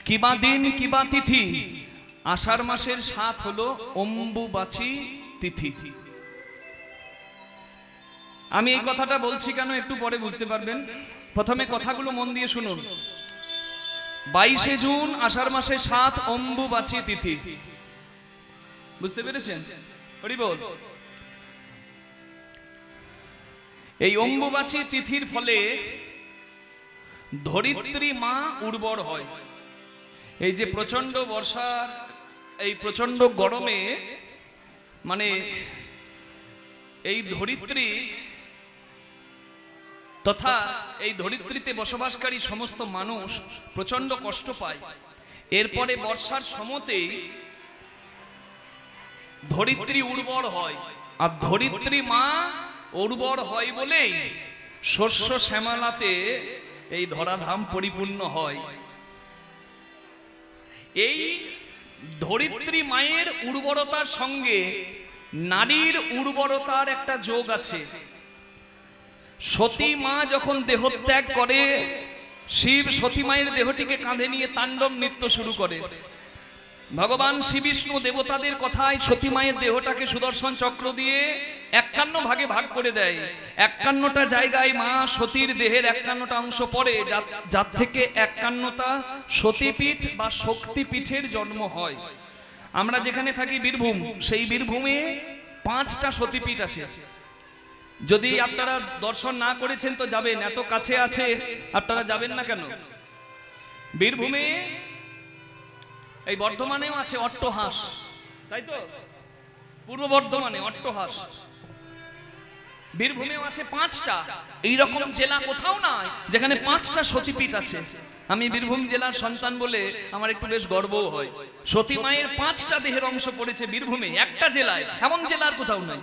কিবা দিন কিবা তিথি, আষাঢ় মাসের 7 হলো অম্বুবাচী তিথি। আমি এই কথাটা বলছি কেন একটু পরে বুঝতে পারবেন, প্রথমে কথাগুলো মন দিয়ে শুনুন। 22শে জুন আষাঢ় মাসের 7 অম্বুবাচী তিথি, বুঝতে পেরেছেন? হরি বল। এই অম্বুবাচী তিথির ফলে ধরিত্রী মা উর্বর হয়। এই যে প্রচন্ড বর্ষার, এই প্রচন্ড গরমে মানে এই ধরিত্রী তথা এই ধরিত্রীতে বসবাসকারী সমস্ত মানুষ প্রচন্ড কষ্ট পায়। এরপরে বর্ষার সময়তেই ধরিত্রী উর্বর হয়, আর ধরিত্রী মা উর্বর হয় বলেই শস্য শ্যামলাতে এই ধরাধাম পরিপূর্ণ হয়। এই ধরিত্রী মায়ের উর্বরতার সঙ্গে নারীর উর্বরতার একটা যোগ আছে। সতী মা যখন দেহত্যাগ করে, শিব সতী মায়ের দেহটিকে কাঁধে নিয়ে তাণ্ডব নৃত্য শুরু করে। ভগবান শ্রী বিষ্ণু দেবতাদের কথায় সতী মায়ের দেহটাকে সুদর্শন চক্র দিয়ে 51 ভাগে ভাগ করে দেয়। 51টা জায়গায় মা সতীর দেহের 51টা অংশ পড়ে, যার থেকে 51টা সতীপীঠ বা শক্তিপীঠের জন্ম হয়। আমরা যেখানে থাকি বীরভূম, সেই বীরভূমে 5টা সতীপীঠ আছে। যদি আপনারা দর্শন না করেছেন তো যাবেন, এত কাছে আছে, আপনারা যাবেন না কেন? বীরভূমে এই বর্ধমানেও আছে অট্টহাস, তাই তো? পূর্ব বর্ধমানে অট্টহাস, বীরভূমেও আছে 5টা। এইরকম জেলা কোথাও নাই যেখানে 5টা সতীপীঠ আছে। আমি বীরভূম জেলার সন্তান বলে আমার একটু বেশ গর্বও হয়। সতী মায়ের 5টা দেহের অংশ পড়েছে বীরভূমে, একটা জেলায়, এমন জেলার কোথাও নাই।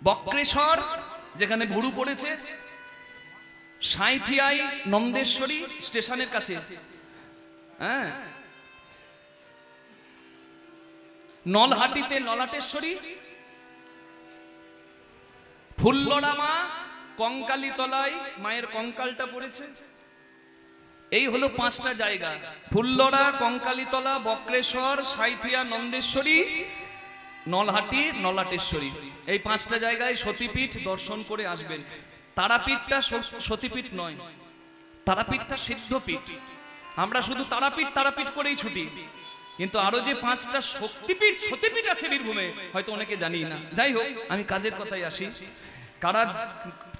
বক্রেশ্বর যেখানে ভুরু পড়েছে, সাঁইথিয়াই নন্দেশ্বরী স্টেশনের কাছে, হ্যাঁ, নলহাটিতে নলাটেশ্বরী, ফুল্লরা মা কঙ্কালী তলায় মায়ের কঙ্কালটা পড়েছে। এই হলো 5টা জায়গা: ফুল্লরা, কঙ্কালীতলা, বক্রেশ্বর, সাঁইথিয়া, নন্দেশ্বরী, নলহাটি, নলাটেশ্বরী। এই 5টা জায়গায় সতীপীঠ দর্শন করে আসবেন। তারাপীঠটা সতীপীঠ নয়, তারাপীঠটা সিদ্ধপীঠ। আমরা শুধু তারাপীঠ তারাপীঠ করেই ছুটি, কিন্তু আরো যে 5টা শক্তিপীঠ সতীপীঠ আছে বীরভূমে হয়তো অনেকে জানি না। যাই হোক, আমি কাজের কথায় আসি।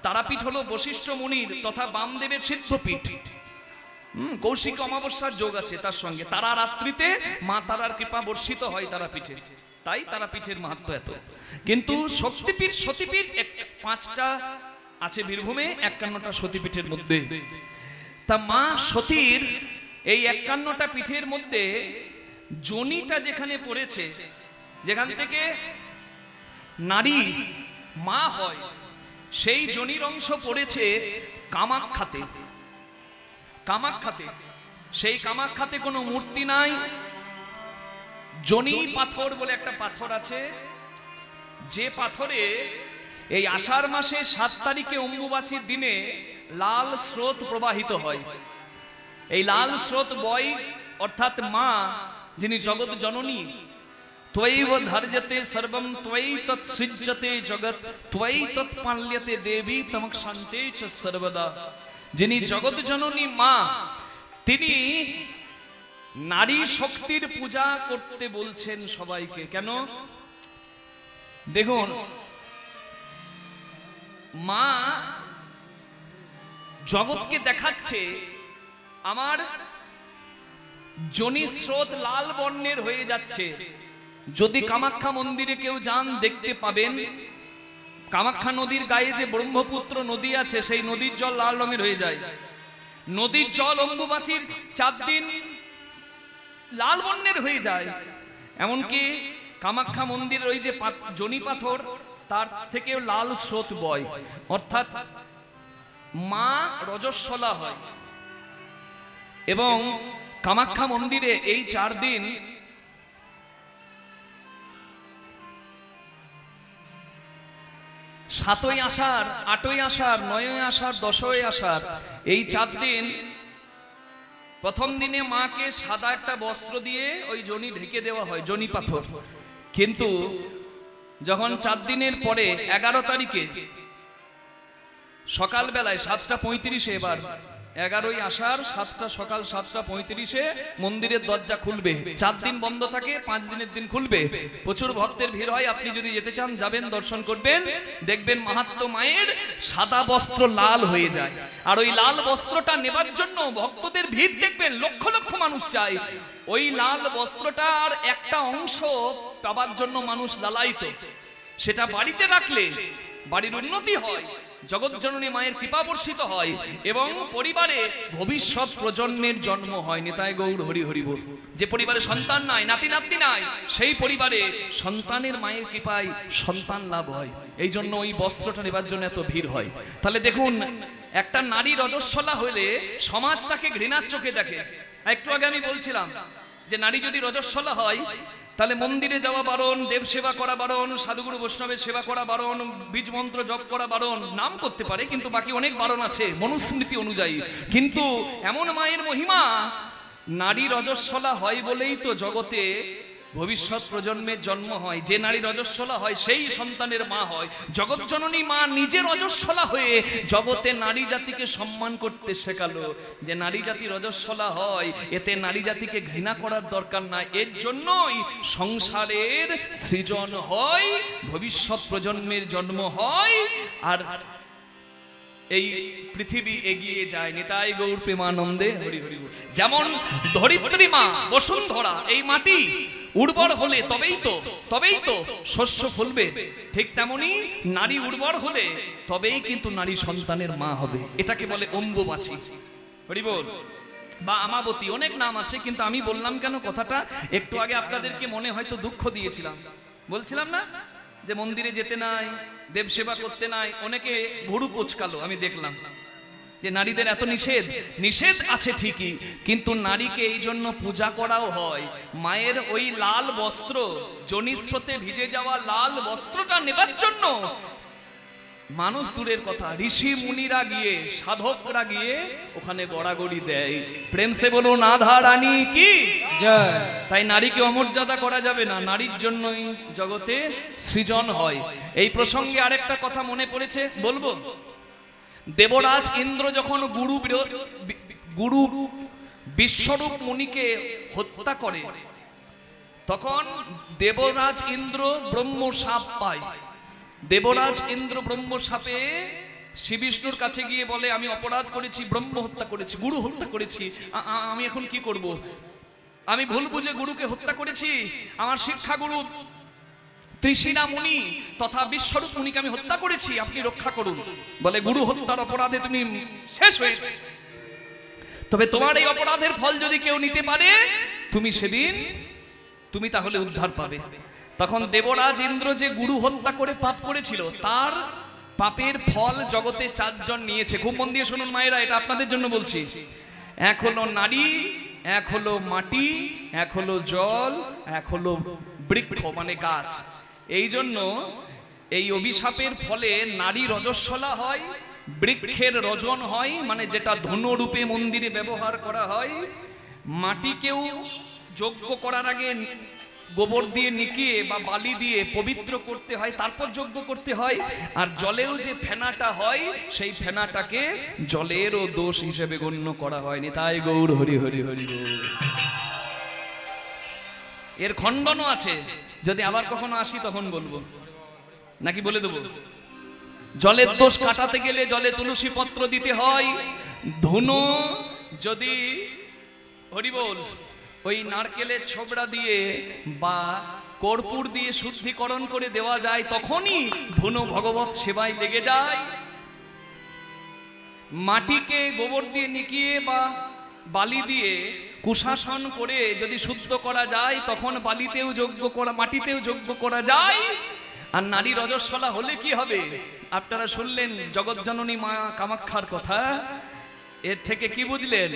তারাপীঠ হলো বশিষ্ঠ মুনির তথা বামদেবের সিদ্ধপীঠ। কৌশিক অমাবস্যার যোগ আছে তার সঙ্গে। তারা রাত্রিতে মা তারার কৃপা বর্ষিত হয় তারাপীঠে, তাই তারাপীঠের মাহাত্ম্য এত। কিন্তু শক্তিপীঠ সতীপীঠ 5টা আছে বীরভূমে, 51টা সতীপীঠের মধ্যে। তা মা সতীর এই 51টা পীঠের মধ্যে যোনিটা যেখানে পড়েছে, যেখান থেকে নারী মা হয়, সেই যোনির অংশ পড়েছে কামাখ্যাতে। কামাখ্যাতে, সেই কামাখ্যাতে কোনো মূর্তি নাই। যোনি পাথর বলে একটা পাথর আছে, যে পাথরে এই আষাঢ় মাসের 7 তারিখে অম্বুবাচীর দিনে লাল স্রোত প্রবাহিত হয়। এই লাল স্রোত বয় অর্থাৎ মা, যিনি জগৎ জননী, ত্বয়ৈব ধার্যতে সর্বম ত্বয়ি তৎসৃজ্যতে জগৎ ত্বয়ি তৎপাল্যতে দেবী তমক্ষান্তে চ সর্বদা। যিনি জগৎ জননী মা, তিনি নারী শক্তির পূজা করতে বলছেন সবাইকে। কেন? দেখুন, মা জগৎকে দেখাচ্ছে আমার যোনি স্রোত লাল বর্ণের হয়ে যাচ্ছে। যদি কামাখ্যা মন্দিরে কেউ যান দেখতে পাবেন, কামাখ্যা নদীর গায়ে যে ব্রহ্মপুত্র নদী আছে, সেই নদীর জল লাল রঙের হয়ে যায়। নদীর জল অম্বুবাচীর 4 দিন লাল বর্ণের হয়ে যায়। এমনকি কামাখ্যা মন্দিরের ওই যে যোনি পাথর, তার থেকেও লাল স্রোত বয়, অর্থাৎ মা রজস্বলা হয়। এবং কামাখ্যা মন্দিরে এই 4 দিন সাতই আষাঢ়, 8ই আষাঢ়, 9ই আষাঢ়, 10ই আষাঢ়, এই 4 দিন প্রথম দিনে মাকে সাদা একটা বস্ত্র দিয়ে ওই যোনি ঢেকে দেওয়া হয়, যোনি পাথর। কিন্তু যখন 4 দিনের পরে 11 তারিখে সকালবেলায় 7:35 এবার 11ই আষাঢ় সকাল 7:35 মন্দিরের দরজা খুলবে। 4 দিন বন্ধ থাকে, 5 দিনের দিন খুলবে। প্রচুর ভক্তের ভিড় হয়। আপনি যদি যেতে চান যাবেন, দর্শন করবেন, দেখবেন মাহাত্ম্য মায়ের সাদা বস্ত্র লাল হয়ে যায়। আর ওই লাল বস্ত্রটা নেবার জন্য ভক্তদের ভিড় দেখবেন, লক্ষ লক্ষ মানুষ চায়। ওই লাল বস্ত্রটার একটা অংশ পাবার জন্য মানুষ লালায়িত। সেটা বাড়িতে রাখলে বাড়ির উন্নতি হয়, জগৎজননী মায়ের কৃপা বর্ষিত হয় এবং পরিবারে ভবিষ্যৎ প্রজন্মের জন্ম হয়। নিতাই গৌর হরি হরি বল। যে পরিবারে সন্তান নাই, নাতি নাতনি নাই, সেই পরিবারে সন্তানের মায়ের কৃপায় সন্তান লাভ হয়। এই জন্য ওই বস্ত্রটা নেবার জন্য এত ভিড় হয়। তাহলে দেখুন, একটা নারী রজস্বলা হলে সমাজ তাকে ঘৃণার চোখে দেখে। একটু আগে আমি বলছিলাম যে নারী যদি রজস্বলা হয় তাহলে মন্দিরে যাওয়া বারণ, দেব সেবা করা বারণ, সাধুগুরু বৈষ্ণবের সেবা করা বারণ, বীজ মন্ত্র জপ করা বারণ। নাম করতে পারে কিন্তু বাকি অনেক বারণ আছে মনুস্মৃতি অনুযায়ী। কিন্তু এমন মায়ের মহিমা, নারী রজস্বলা হয় বলেই তো জগতে ভবিষ্যৎ প্রজন্মের জন্ম হয়। যে নারী রজস্বলা হয় সেই সন্তানের মা হয়। জগৎজননী মা নিজে রজস্বলা হয়ে জগতে নারী জাতিকে সম্মান করতে শেখালো। যে নারী জাতি রজস্বলা হয়, এতে নারী জাতিকে ঘৃণা করার দরকার নাই। এর জন্যই সংসারের সৃজন হয়, ভবিষ্যৎ প্রজন্মের জন্ম হয়, আর এই পৃথিবী এগিয়ে যায়। নিতাই গৌর প্রেমানন্দে হরি হরি বল। যেমন ধরিত্রী মা বসুন্ধরা, এই মাটি উর্বর হলে তবেই তো শস্য ফলবে। ঠিক তেমনি নারী উর্বর হলে তবেই কিন্তু নারী সন্তানের মা হবে। এটাকে বলে অম্বুবাচী, হরি বল, বা আমাবতী। অনেক নাম আছে, কিন্তু আমি বললাম কেন কথাটা, একটু আগে আপনাদেরকে মনে হয়তো দুঃখ দিয়েছিলাম। বলছিলাম না যে মন্দিরে যেতে নাই, দেব সেবা করতে নাই, অনেকে ভুরু কোচকালো। আমি দেখলাম যে নারীদের এত নিষেধ আছে ঠিকই, কিন্তু নারীকে এই জন্য পূজা করাও হয়। মায়ের ওই লাল বস্ত্র, জনিস্রোতে ভিজে যাওয়া লাল বস্ত্রটা নেবার জন্য মানুষ দূরের কথা, ঋষি মুনিরা গিয়ে, সাধকরা গিয়ে ওখানে গড়াগড়ি দেয়। প্রেম সে বলো রাধা রানী কি জয়। তাই নারীকে অমর্যাদা করা যাবে না, নারীর জন্যই জগতে সৃজন হয়। এই প্রসঙ্গে আরেকটা কথা মনে পড়েছে, বলবো। দেবরাজ ইন্দ্র যখন গুরু বিশ্বরূপ মুনিকে হত্যা করে, তখন দেবরাজ ইন্দ্র ব্রহ্ম শাপ পায়। দেবরাজ ইন্দ্র ব্রহ্ম শাপে শ্রী বিষ্ণুর কাছে গিয়ে বলে, আমি অপরাধ করেছি, ব্রহ্ম হত্যা করেছি, গুরু হত্যা করেছি, আমি এখন কি করব? আমি ভুল বুঝে গুরুকে হত্যা করেছি। আমার শিক্ষাগুরু ত্রিশিরা মুনি তথা বিশ্বরূপ মুনিকে আমি হত্যা করেছি, আপনি রক্ষা করুন। বলে, গুরু হত্যার অপরাধে তুমি শেষ হয়ে, তবে তোমার এই অপরাধের ফল যদি কেউ নিতে পারে, তুমি সেদিন তুমি তাহলে উদ্ধার পাবে। তখন দেবরাজ ইন্দ্র যে গুরু হত্যা করে পাপ করেছিল, তার পাপের ফল জগতে 4 জন নিয়েছে। খুব মন দিয়ে শুনুন মায়েরা, এটা আপনাদের জন্য বলছি। এক হলো নারী, এক হলো মাটি, এক হলো জল, এক হলো বৃক্ষ মানে গাছ। এই জন্য এই অভিশাপের ফলে নারী রজস্বলা হয়, বৃক্ষের রজন হয়, মানে যেটা ধনু রূপে মন্দিরে ব্যবহার করা হয়। মাটিকেও যজ্ঞ করার আগে গোবর দিয়ে নিকিয়ে বা বালি দিয়ে পবিত্র করতে হয়, তারপর যজ্ঞ করতে হয়। আর জলেও যে ফেনাটা হয়, সেই ফেনাটাকে জলেরও দোষ হিসেবে গণ্য করা হয়নি। তাই গৌর হরি হরি হরি গৌর। এর খণ্ডনও আছে, যদি আবার কখনো আসি তখন বলবো, নাকি বলে দেবো। জলের দোষ কাটাতে গেলে জলে তুলসী পত্র দিতে হয়। ধুনো যদি হরি বল ওই নারকেলের ছোবড়া দিয়ে বা কর্পূর দিয়ে শুদ্ধিকরণ করে দেওয়া যায়, তখনই ধুনো ভগবত সেবায় লেগে যায়। মাটিকে গোবর দিয়ে নিকিয়ে বা বালি দিয়ে কুশাসন করে যদি শুদ্ধ করা যায়, তখন বালিতেও যজ্ঞ করা, মাটিতেও যজ্ঞ করা যায়। আর নারী রজস্বলা হলে কি হবে? আপনারা শুনলেন জগৎজননী মা কামাক্ষার কথা, এর থেকে কি বুঝলেন?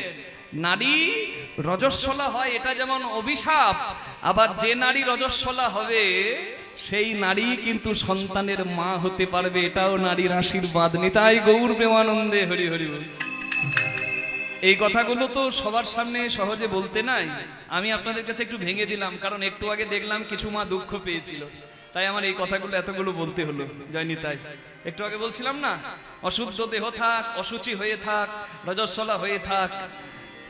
নারী রজস্বলা হয় এটা যেমন অভিশাপ, আবার যে নারী রজস্বলা হবে সেই নারী কিন্তু সন্তানের মা হতে পারবে, এটাও নারীর আশীর্বাদ। নিতাই গৌর প্রেমানন্দে হরি হরি বল। এই কথাগুলো তো সবার সামনে সহজে বলতে নাই, আমি আপনাদের কাছে একটু ভেঙে দিলাম, কারণ একটু আগে দেখলাম কিছু মা দুঃখ পেয়েছিল, তাই আমার এই কথাগুলো এতগুলো বলতে হলো। যায়নি তাই একটু আগে বলছিলাম না, অশুদ্ধ দেহ থাক, অসুচি হয়ে থাক, রজস্বলা হয়ে থাক,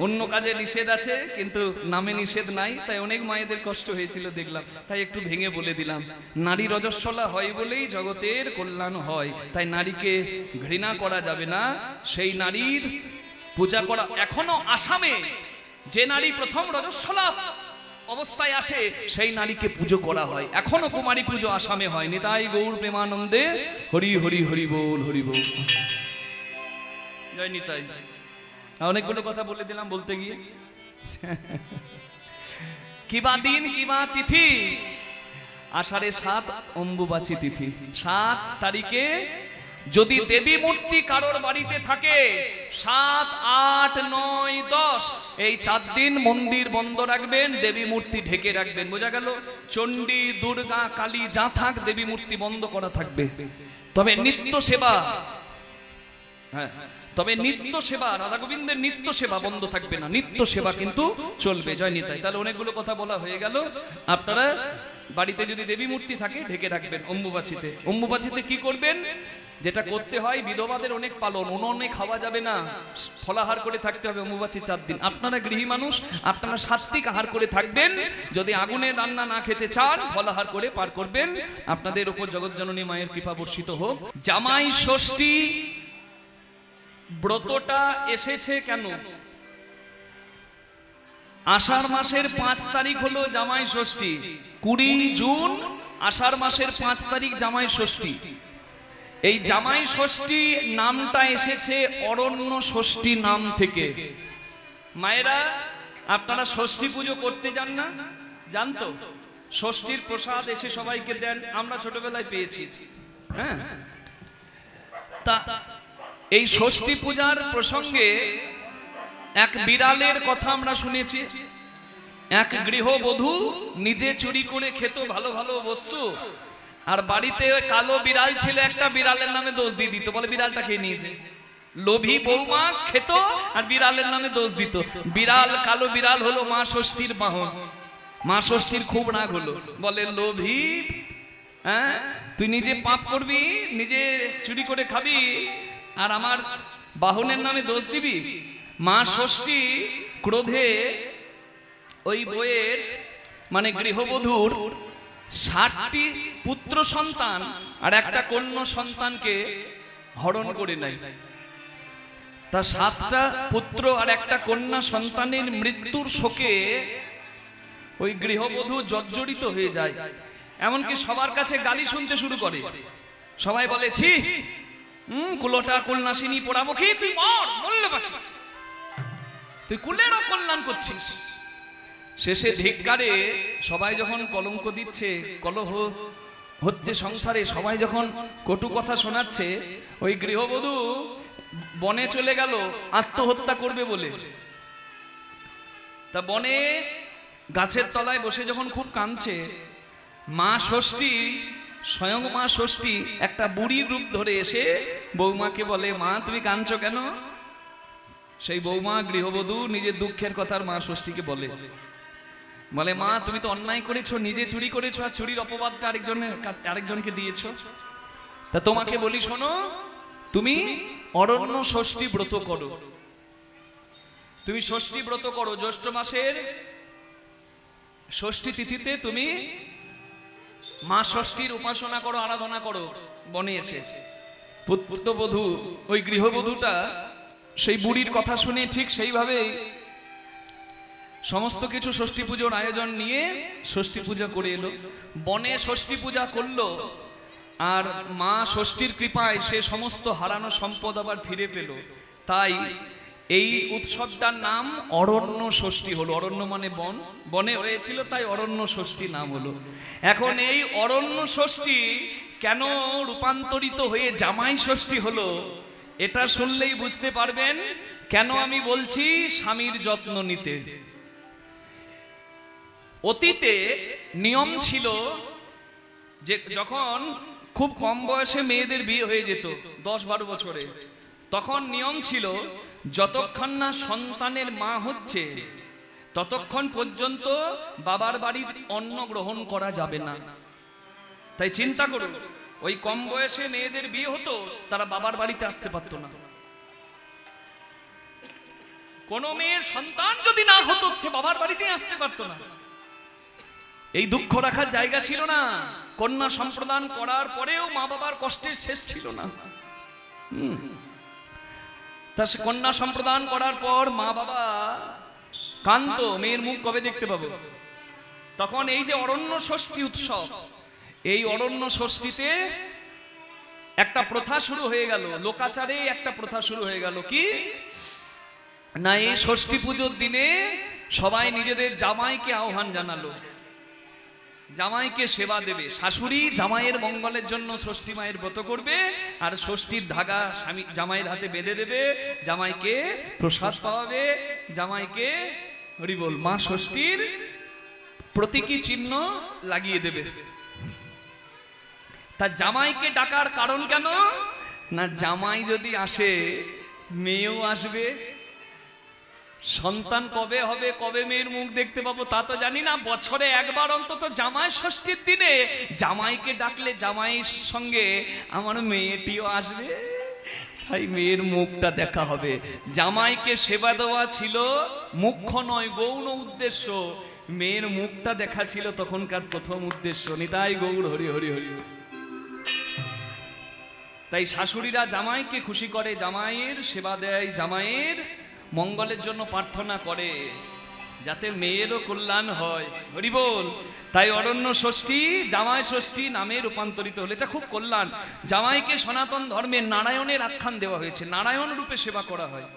অন্য কাজে নিষেধ আছে কিন্তু নামে নিষেধ নাই, তাই অনেক মায়েদের কষ্ট হয়েছিল দেখলাম, তাই একটু ভেঙে বলে দিলাম। নারী রজস্বলা হয় বলেই জগতের কল্যাণ হয়, তাই নারীকে ঘৃণা করা যাবে না, সেই নারীর পূজা করা। এখনো আসামে যে নারী প্রথম রজস্বলা অবস্থায় আসে সেই নারীকে পুজো করা হয়, এখনো কুমারী পুজো আসামে হয়। নিতাই গৌর প্রেমানন্দে হরি হরি হরি বল, হরি বল, জয় নিতাই। অনেকগুলো কথা বলে দিলাম বলতে গিয়ে। কিবা দিন কিবা তিথি, আষাঢ়ে 7 অম্বুবাচী তিথি, 7 তারিখে যদি দেবী মূর্তি কারোর বাড়িতে থাকে, 7, 8, 9, 10 এই 4 দিন মন্দির বন্ধ রাখবেন, দেবী মূর্তি ঢেকে রাখবেন। বোঝা গেল? চণ্ডী, দুর্গা, কালী যা থাক দেবী মূর্তি বন্ধ করা থাকবে। তবে নিত্য সেবা, হ্যাঁ, তবে নিত্য সেবা, রাধা গোবিন্দের নিত্য সেবা বন্ধ থাকবে না, নিত্য সেবা কিন্তু চলবে। জয় নিতাই। তাহলে অনেকগুলো কথা বলা হয়ে গেল। আপনারা বাড়িতে যদি দেবী মূর্তি থাকে ঢেকে রাখবেন অম্বুবাচীতে। অম্বুবাচীতে কি করবেন? যেটা করতে হয়, বিধবাদের অনেক পালন, উনুনে খাওয়া যাবে না, ফলাহার করে থাকতে হবে অম্বুবাচী 4 দিন। আপনারা গৃহী মানুষ, আপনারা সাত্বিক আহার করে থাকবেন। যদি আগুনে রান্না না খেতে চান, ফলাহার করে পার করবেন। আপনাদের উপর জগৎজননী মায়ের কৃপা বর্ষিত হোক। জামাই ষষ্ঠী ব্রতটা এসেছে কেন? আষাঢ় মাসের 5 তারিখ হলো জামাই ষষ্ঠী। 20 জুন আষাঢ় মাসের 5 তারিখ জামাই ষষ্ঠী। এই জামাই ষষ্ঠী নামটা এসেছে অরণ্য ষষ্ঠী নাম থেকে। মায়েরা, আপনারা ষষ্ঠী পুজো করতে যান না? জানতো? ষষ্ঠীর প্রসাদ এসে সবাইকে দেন, আমরা ছোটবেলায় পেয়েছি। হ্যাঁ, তা এই ষষ্ঠী পূজার প্রসঙ্গে এক বিড়ালের কথা আমরা শুনেছি। এক গৃহবধূ নিজে চুরি করে খেত ভালো ভালো বস্তু, আর বাড়িতে কালো বিড়াল ছিল একটা, বিড়ালের নামে দোষ দিয়ে দিত, বলে বিড়ালটা খেয়ে নিয়েছে। লোভী বৌমা খেত আর বিড়ালের নামে দোষ দিত। বিড়াল, কালো বিড়াল হলো মা ষষ্ঠীর বাহন। মা ষষ্ঠীর খুব রাগ হলো, বলে লোভী, হ্যাঁ, তুই নিজে পাপ করবি, নিজে চুরি করে খাবি, আর আমার বাহনের নামে দোষ দিবি। মা ষষ্ঠী ক্রোধে ওই বইয়ের মানে গৃহবধূর 60টি পুত্র সন্তান আর একটা কন্যা সন্তানকে হরণ করে নেয়। তা 7টা পুত্র আর একটা কন্যা সন্তানের মৃত্যুর শোকে ওই গৃহবধূ জর্জরিত হয়ে যায়। এমনকি সবার কাছে গালি শুনতে শুরু করে। সবাই বলে, ছি, কুলোটা কুলনাশিনী পোড়ামুখী, তুই মর, মরলে বাঁচি, তুই কুলেরও কল্যাণ করছিস। শেষে ধিক্কারে সবাই যখন কলঙ্ক দিচ্ছে, কলহ হচ্ছে সংসারে, সবাই যখন কটু কথা শোনাচ্ছে, ওই গৃহবধূ বনে চলে গেল আত্মহত্যা করবে বলে। তা বনে গাছের তলায় বসে যখন খুব কাঁদছে, মা ষষ্ঠী, স্বয়ং মা ষষ্ঠী একটা বুড়ির রূপ ধরে এসে বৌমাকে বলে, মা তুমি কাঁদছো কেন? সেই বৌমা গৃহবধূ নিজের দুঃখের কথা মা ষষ্ঠীকে বলে, মা তুমি তো অন্যায় করেছো, নিজে চুরি করেছো, আর চুরির অপবাদটা আরেকজনকে দিয়েছো। তা তোমাকে বলি, শোনো, তুমি অরণ্য ষষ্ঠী ব্রত করো। তুমি ষষ্ঠী ব্রত করো, জ্যৈষ্ঠ মাসের ষষ্ঠী তিথিতে তুমি মা ষষ্ঠীর উপাসনা করো, আরাধনা করো। বনে এসে পুত্রবধূ, ওই গৃহবধূটা সেই বুড়ির কথা শুনে ঠিক সেইভাবে সমস্ত কিছু ষষ্ঠী পুজোর আয়োজন নিয়ে ষষ্ঠী পূজা করে এলো। বনে ষষ্ঠী পূজা করলো, আর মা ষষ্ঠীর কৃপায় সে সমস্ত হারানো সম্পদ আবার ফিরে পেল। তাই এই উৎসবটার নাম অরণ্য ষষ্ঠী হলো। অরণ্য মানে বন, বনে হয়েছিল তাই অরণ্য ষষ্ঠী নাম হলো। এখন এই অরণ্য ষষ্ঠী কেন রূপান্তরিত হয়ে জামাই ষষ্ঠী হলো, এটা শুনলেই বুঝতে পারবেন কেন আমি বলছি স্বামীর যত্ন নিতে। অতীতে নিয়ম ছিল যে যখন খুব কম বয়সে মেয়েদের বিয়ে হয়ে যেত, 10-12 বছরে, তখন নিয়ম ছিল যতক্ষণ না সন্তানের মা হচ্ছে ততক্ষণ পর্যন্ত বাবার বাড়ির অন্ন গ্রহণ করা যাবে না। তাই চিন্তা করুন, ওই কম বয়সে মেয়েদের বিয়ে হতো, তারা বাবার বাড়িতে আসতে পারতো না। কোন মেয়ের সন্তান যদি না হতো সে বাবার বাড়িতে আসতে পারতো না। এই দুঃখ রাখার জায়গা ছিল না। কন্যা সম্প্রদান করার পরেও মা বাবার কষ্টের শেষ ছিল না। তা সে কন্যা সম্প্রদান করার পর মা বাবা কান্ত, মেয়ের মুখ কবে দেখতে পাবো। তখন এই যে অরণ্য ষষ্ঠী উৎসব, এই অরণ্য ষষ্ঠীতে একটা প্রথা শুরু হয়ে গেল, লোকাচারে একটা প্রথা শুরু হয়ে গেল। কি না, এই ষষ্ঠী পুজোর দিনে সবাই নিজেদের জামাইকে আহ্বান জানালো, জামাইকে সেবা দেবে। শাশুড়ি জামাইয়ের মঙ্গলের জন্য ষষ্ঠী মায়ের ব্রত করবে, আর ষষ্ঠীর ধাগা স্বামী জামাইয়ের হাতে বেঁধে দেবে, জামাইকে প্রসাদ পাওয়াবে, জামাইকে হরি বল মা ষষ্ঠীর প্রতীকী চিহ্ন লাগিয়ে দেবে। তা জামাইকে ডাকার কারণ কেন না, জামাই যদি আসে মেয়েও আসবে। সন্তান কবে হবে, কবে মেয়ের মুখ দেখতে পাবো তা তো জানি না। বছরে একবার অন্তত জামাই ষষ্ঠীর দিনে জামাইকে ডাকলে জামাইয়ের সঙ্গে আমার মেয়েটিও আসবে, তাই মেয়ের মুখটা দেখা হবে। জামাইকে সেবা দেওয়া ছিল মুখ্য নয়, গৌণ উদ্দেশ্য। মেয়ের মুখটা দেখা ছিল তখনকার প্রথম উদ্দেশ্য। নিতাই গৌর হরি হরি হরি। তাই শাশুড়িরা জামাইকে খুশি করে, জামাইয়ের সেবা দেয়, জামাইয়ের মঙ্গলের জন্য প্রার্থনা করে যাতে মেয়েরও কল্যাণ হয়। হরি বল। তাই অরণ্য ষষ্ঠী জামাই ষষ্ঠী নামে রূপান্তরিত হলো। এটা খুব কল্যাণ। জামাইকে সনাতন ধর্মের নারায়ণের আখ্যান দেওয়া হয়েছে, নারায়ণ রূপে সেবা করা হয়।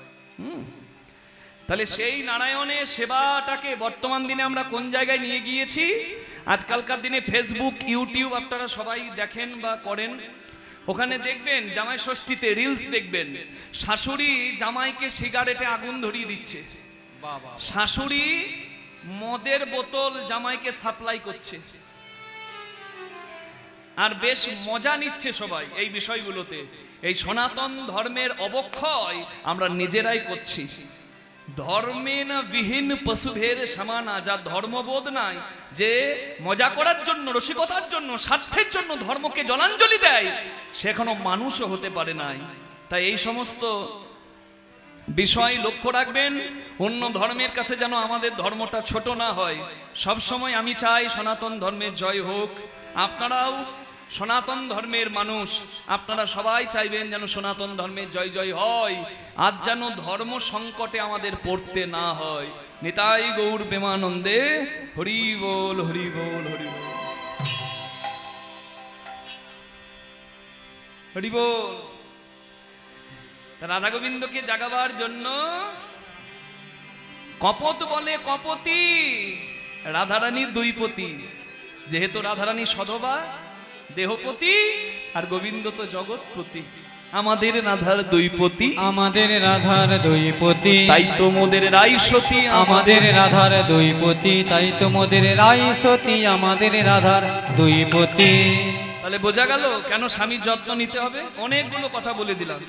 তাহলে সেই নারায়ণের সেবাটাকে বর্তমান দিনে আমরা কোন জায়গায় নিয়ে গিয়েছি? আজকালকার দিনে ফেসবুক, ইউটিউব আপনারা সবাই দেখেন বা করেন, ওখানে দেখবেন জামাই ষষ্ঠীতে রিলস দেখবেন, শাশুড়ি জামাইকে সিগারেটে আগুন ধরিয়ে দিচ্ছে, শাশুড়ি মদের বোতল জামাইকে সাপ্লাই করছে, আর বেশ মজা নিচ্ছে সবাই এই বিষয়গুলোতে। এই সনাতন ধর্মের অবক্ষয় আমরা নিজেরাই করছি। ধর্মে না বিহীন পশুভের সমানা, যা ধর্মবোধ নাই, যে মজা করার জন্য, রসিকতার জন্য, স্বার্থের জন্য ধর্মকে জলাঞ্জলি দেয়, সে এখনো মানুষও হতে পারে নাই। তাই এই সমস্ত বিষয় লক্ষ্য রাখবেন। অন্য ধর্মের কাছে যেন আমাদের ধর্মটা ছোট না হয়। সব সময় আমি চাই সনাতন ধর্মের জয় হোক। আপনারাও সনাতন ধর্মের মানুষ, আপনারা সবাই চাইবেন যেন সনাতন ধর্মের জয় জয় হয়। আজ যেন ধর্ম সংকটে আমাদের পড়তে না হয়। নিতাই গৌর প্রেমানন্দে হরি বল হরি বল হরি বল হরি বল। রাধা গোবিন্দকে জাগাবার জন্য কপত বলে কপতি, রাধারানীর দুই পতি। যেহেতু রাধারানী সধবা দেহপতি, আর গোবিন্দ তো জগৎপতি। আমাদের রাধার দুই পতি, আমাদের রাধার দুই পতি, তাই তো মোদের রাই সতী। আমাদের রাধার দুই পতি, তাই তো মোদের রাই সতী, আমাদের রাধার দুই পতি। তাহলে বোঝা গেল কেন স্বামীর যত্ন নিতে হবে। অনেকগুলো কথা বলে দিলাম।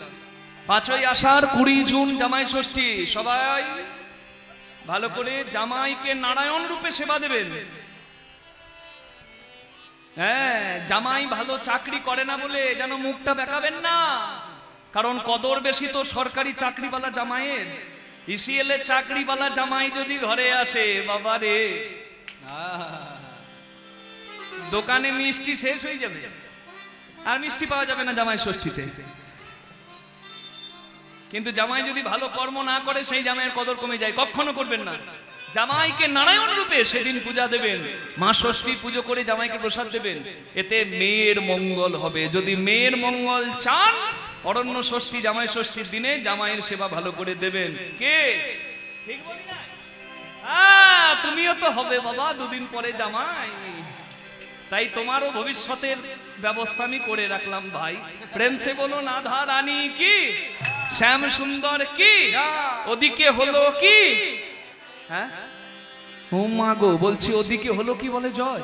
5ই আষাঢ় 20 জুন জামাই ষষ্ঠী। সবাই ভালো করে জামাইকে নারায়ণ রূপে সেবা দেবেন। হ্যাঁ, জামাই ভালো চাকরি করে না বলে যেন মুখটা বেঁকাবেন না, কারণ কদর বেশি তো সরকারি চাকরিওয়ালা জামাইয়ের। ইসিএল এর চাকরিওয়ালা জামাই যদি ঘরে আসে, বাবা রে, দোকানে মিষ্টি শেষ হয়ে যাবে, আর মিষ্টি পাওয়া যাবে না জামাই ষষ্ঠীতে। কিন্তু জামাই যদি ভালো কর্ম না করে, সেই জামাইয়ের কদর কমে যায়। কখনো করবেন না। জামাইকে নারায়ণ রূপে সেদিন পূজা দেবেন, মা ষষ্ঠী পুজো করে জামাইকে প্রসাদ দেবেন, এতে মেয়ের মঙ্গল হবে। যদি মেয়ের মঙ্গল চান, অরণ্য ষষ্ঠী জামাই ষষ্ঠীর দিনে জামাইয়ের সেবা ভালো করে দেবেন। কে ঠিক বলি না? তুমিও তো হবে বাবা 2 দিন পরে জামাই, তাই তোমারও ভবিষ্যতের ব্যবস্থা আমি করে রাখলাম ভাই। প্রেম সে বলো রাধা রানী কি, শ্যাম সুন্দর কি, ওদিকে হলো কি। হ্যাঁ, ও মা গো, বলছি ওদিকে হলো কি বলে জয়।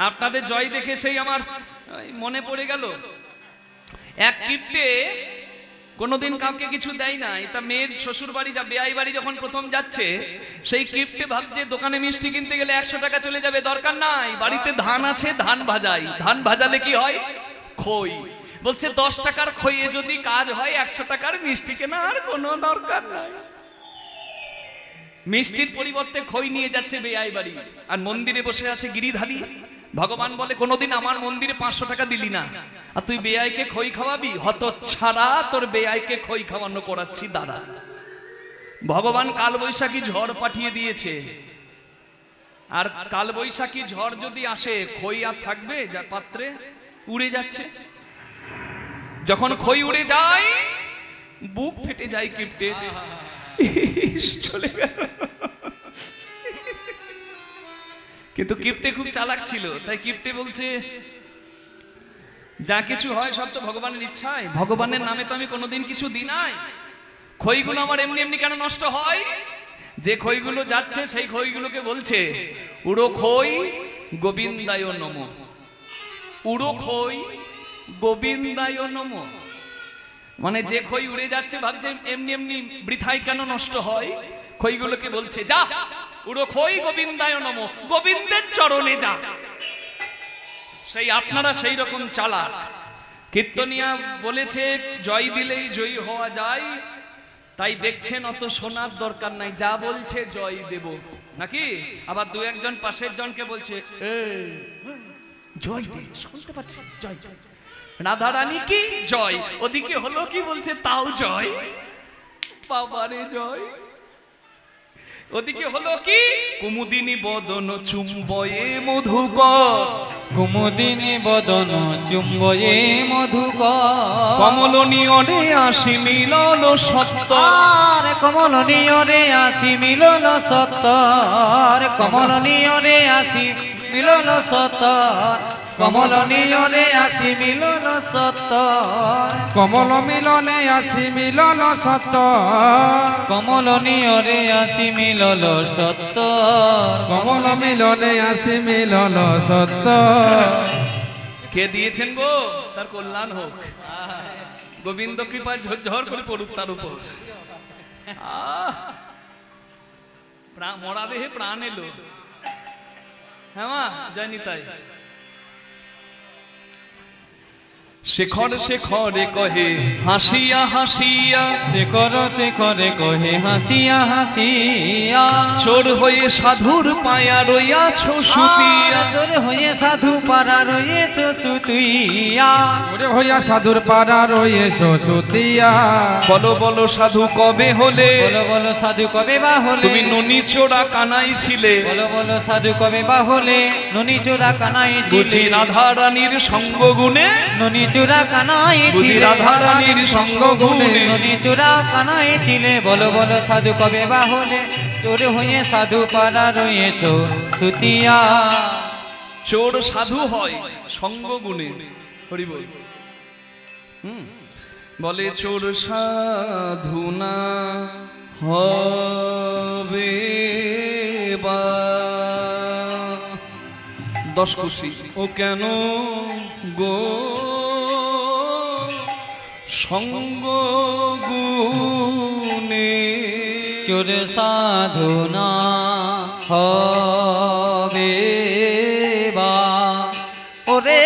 আপনাদের জয় দেখে সেই আমার মনে পড়ে গেল, এক কিপ্টে কোনোদিন কাউকে কিছু দেয় না। এটা মেয়ের শ্বশুর বাড়ি যা বেয়াই বাড়ি যখন প্রথম যাচ্ছে, সেই কিপ্টে ভাবছে দোকানে মিষ্টি কিনতে গেলে 100 টাকা চলে যাবে, দরকার নাই, বাড়িতে ধান আছে, ধান ভাজাই, ধান ভাজালে কি হয়, খই। বলছে 10 টাকার খইয়ে যদি কাজ হয় 100 টাকার মিষ্টি কেনার কোনো দরকার নাই। মিষ্টির পরিবর্তে খই নিয়ে যাচ্ছে বেয়াই বাড়ি, আর মন্দিরে বসে আছে গিরিধারী। ভগবান বলে কোনোদিন আমার মন্দিরে 500 টাকা দিলি না, আর তুই বেয়াইকে খই খাওয়াবি? হতচ্ছাড়া, তোর বেয়াইকে খই খাওয়ানো করাচ্ছি দাদা। ভগবান কালবৈশাখী ঝড় পাঠিয়ে দিয়েছে, আর কালবৈশাখী ঝড় যদি আসে খই আর থাকবে যা পাত্রে, উড়ে যাচ্ছে। যখন খই উড়ে যায় বুক ফেটে যায় কিপ্টে, চলে গেল। কিন্তু কিপ্টে খুব চালাক ছিল, তাই কিপ্টে বলছে যা কিছু হয় সব তো ভগবানের ইচ্ছায়, ভগবানের নামে তো আমি কোনোদিন কিছু দিই নাই। খইগুলো আমার এমনি এমনি কেন নষ্ট হয়? যে খইগুলো যাচ্ছে সেই খইগুলোকে বলছে উড়ো খই গোবিন্দায় নমঃ, উড়ো খই গোবিন্দায় নমঃ। মানে যে খই উড়ে যাচ্ছে ভাবছে এমনি এমনি বৃথায় কেন নষ্ট হয়, খইগুলোকে বলছে যা উড়ো খই গোবিন্দায় নমঃ, গোবিন্দের চরণে যা। সেই আপনারা সেই রকম চালাক। কীর্তনিয়া বলেছে জয় দিলেই জয়ী হওয়া যায়, তাই দেখছেন অত শোনার দরকার নাই, যা বলছে জয় দেব নাকি। আবার দু একজন পাশের জনকে বলছে জয় দে, শুনতে পাচ্ছি জয় জয়, রাধা রানী কি জয়, ওদিকে হলো কি বলছে তাও জয়, বাবারে জয়। ওদিকে হলো কি কুমুদিনী বদন চুম্বয়ে মধুকর, কুমুদিনী বদন চুম্বয়ে মধুকর, কমল নিয়নে আসি মিলন সত্য, আর কমল নিয়রে আসি মিলন সত্তর, কমল নিয়রে আসি মিলন সত্তর, কমল নিয়রে আসি মিলন সত্তর, কমল মিলনে আসি মিলন সত্য, কমল নিয়রে আসি মিলন সত্তর, কমল মিলনে আসি মিলন সত্য। কে দিয়েছেন গো, তার কল্যাণ হোক, গোবিন্দ কৃপায় ঝরঝর করে পড়ুক তার উপর। মরা দেহে প্রাণ এলো। হ্যাঁ মা জানি তাই। শেখর শেখরে কহে হাসিয়া হাসিয়া, শেখর শেখরে কহে হাসিয়া হাসিয়া, চোর হয়ে সাধুর পায়া রইয়াছ সুতিয়া, চোর হয়ে সাধু পাড়া রয়েছ সুতুইয়া, ওরে হইয়া সাধুর পাড়া রয়েছো সুতিয়া, বলো বলো সাধু কবে হলে, বলো বলো সাধু কবে বা হলে, তুমি ননি চোরা কানাই ছিলে, বলো বলো সাধু কবে বা হলে, ননি চোরা কানাই বুঝি ছিলে, রাধা রানীর সঙ্গ গুণে, ননি চোরা কানাই বুঝি ছিলে, রাধা রানীর সঙ্গ গুণে, ননি চোরা কানাই ছিলে, বলো বলো সাধু কবে বা হলে, চোর হয়ে সাধু পাড়া রয়েছ সুতিয়া। চোর সাধু হয় সঙ্গ গুণে, হরি বল। বলে চোর সাধু না হবে বা, 10 খুশি ও কেন গো সঙ্গ গুণে, চোর সাধনা হবে বা, ওরে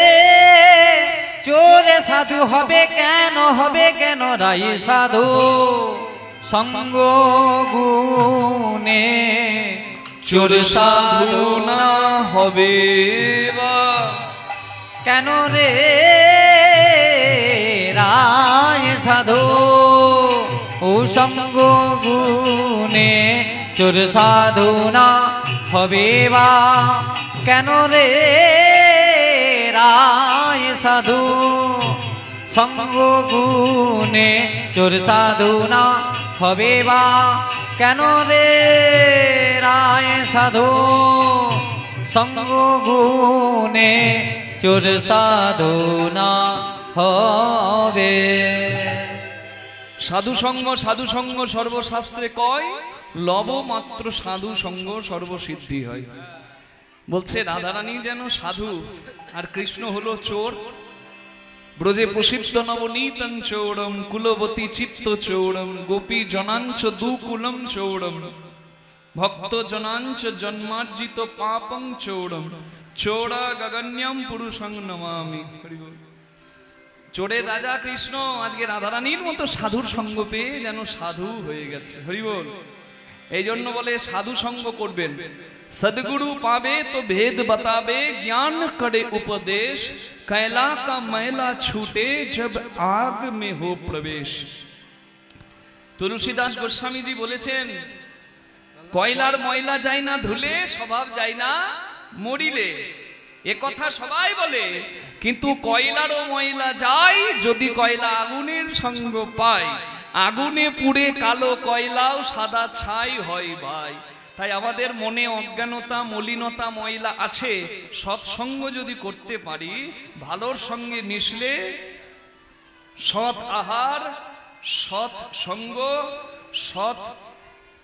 চোর সাধু হবে কেন, হবে কেন রাই সাধু সঙ্গ গুণে, চোর সাধু না হবে বা, কেন রে রায় সাধু ও সঙ্গ গুণে, চোর সাধু না হবে বা, কেন রে রায় সাধু সঙ্গ গুণে, চোর সাধু না হবে বা, কেন রে রায় সাধু সঙ্গ গুণে, চোর সাধু না হবে। সাধু সঙ্গ সর্বশাস্ত্রে কয়, লব মাত্র সাধু সঙ্গ সর্বসিদ্ধি হয়। বলছে রাধারানী যেন সাধু আর কৃষ্ণ হলো চোর। ব্রজে প্রসিদ্ধ নবনীতং চৌড়ম কুলবতী চিত্ত চৌড়ম গোপী জনাঞ্চ দুকুলম চৌড়ম ভক্ত জনাঞ্চ জন্মার্জিত পাপং চৌড়ম চৌড়া গগন্যম পুরুষং নমামি। হরি বল। চোরের রাজা কৃষ্ণ আজকে রাধারানীর মতো সাধুর সঙ্গ পেয়ে যেন সাধু হয়ে গেছে। হরি বল। এই জন্য বলে সাধু সঙ্গ করবেন। सदगुरु पावे तो भेद बतावे ज्ञान करे उपदेश कैला का मैला छूटे जब आग में हो प्रवेश। তুলসীদাস গোস্বামী জি বলেছেন কয়লার ময়লা যায় না ধুলে স্বভাব যায় না মরিলে। এ কথা সবাই বলে, কিন্তু কয়লারও ময়লা যায় যদি কয়লা আগুনের সঙ্গ পায়। আগুনে পুড়ে কালো কয়লাও সাদা ছাই হয় ভাই। তাই আমাদের মনে অজ্ঞানতা মলিনতা ময়লা আছে, সৎসঙ্গ যদি করতে পারি, ভালোর সঙ্গে মিশলে, সৎ আহার সৎ সঙ্গ সৎ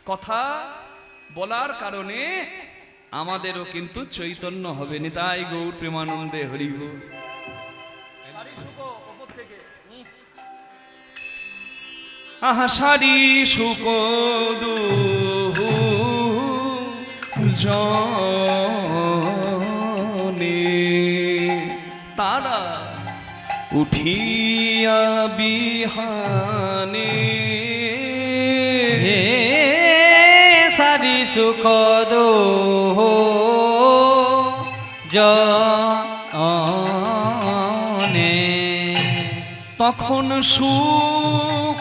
কথা বলার কারণে আমাদেরও কিন্তু চৈতন্য হবে। নিতাই গৌর প্রেমানন্দে হরি বল। আহা সারি সুকদু জনে তারা উঠিয়া বিহানে হে সারি সুখ দো জনে তখন সুখ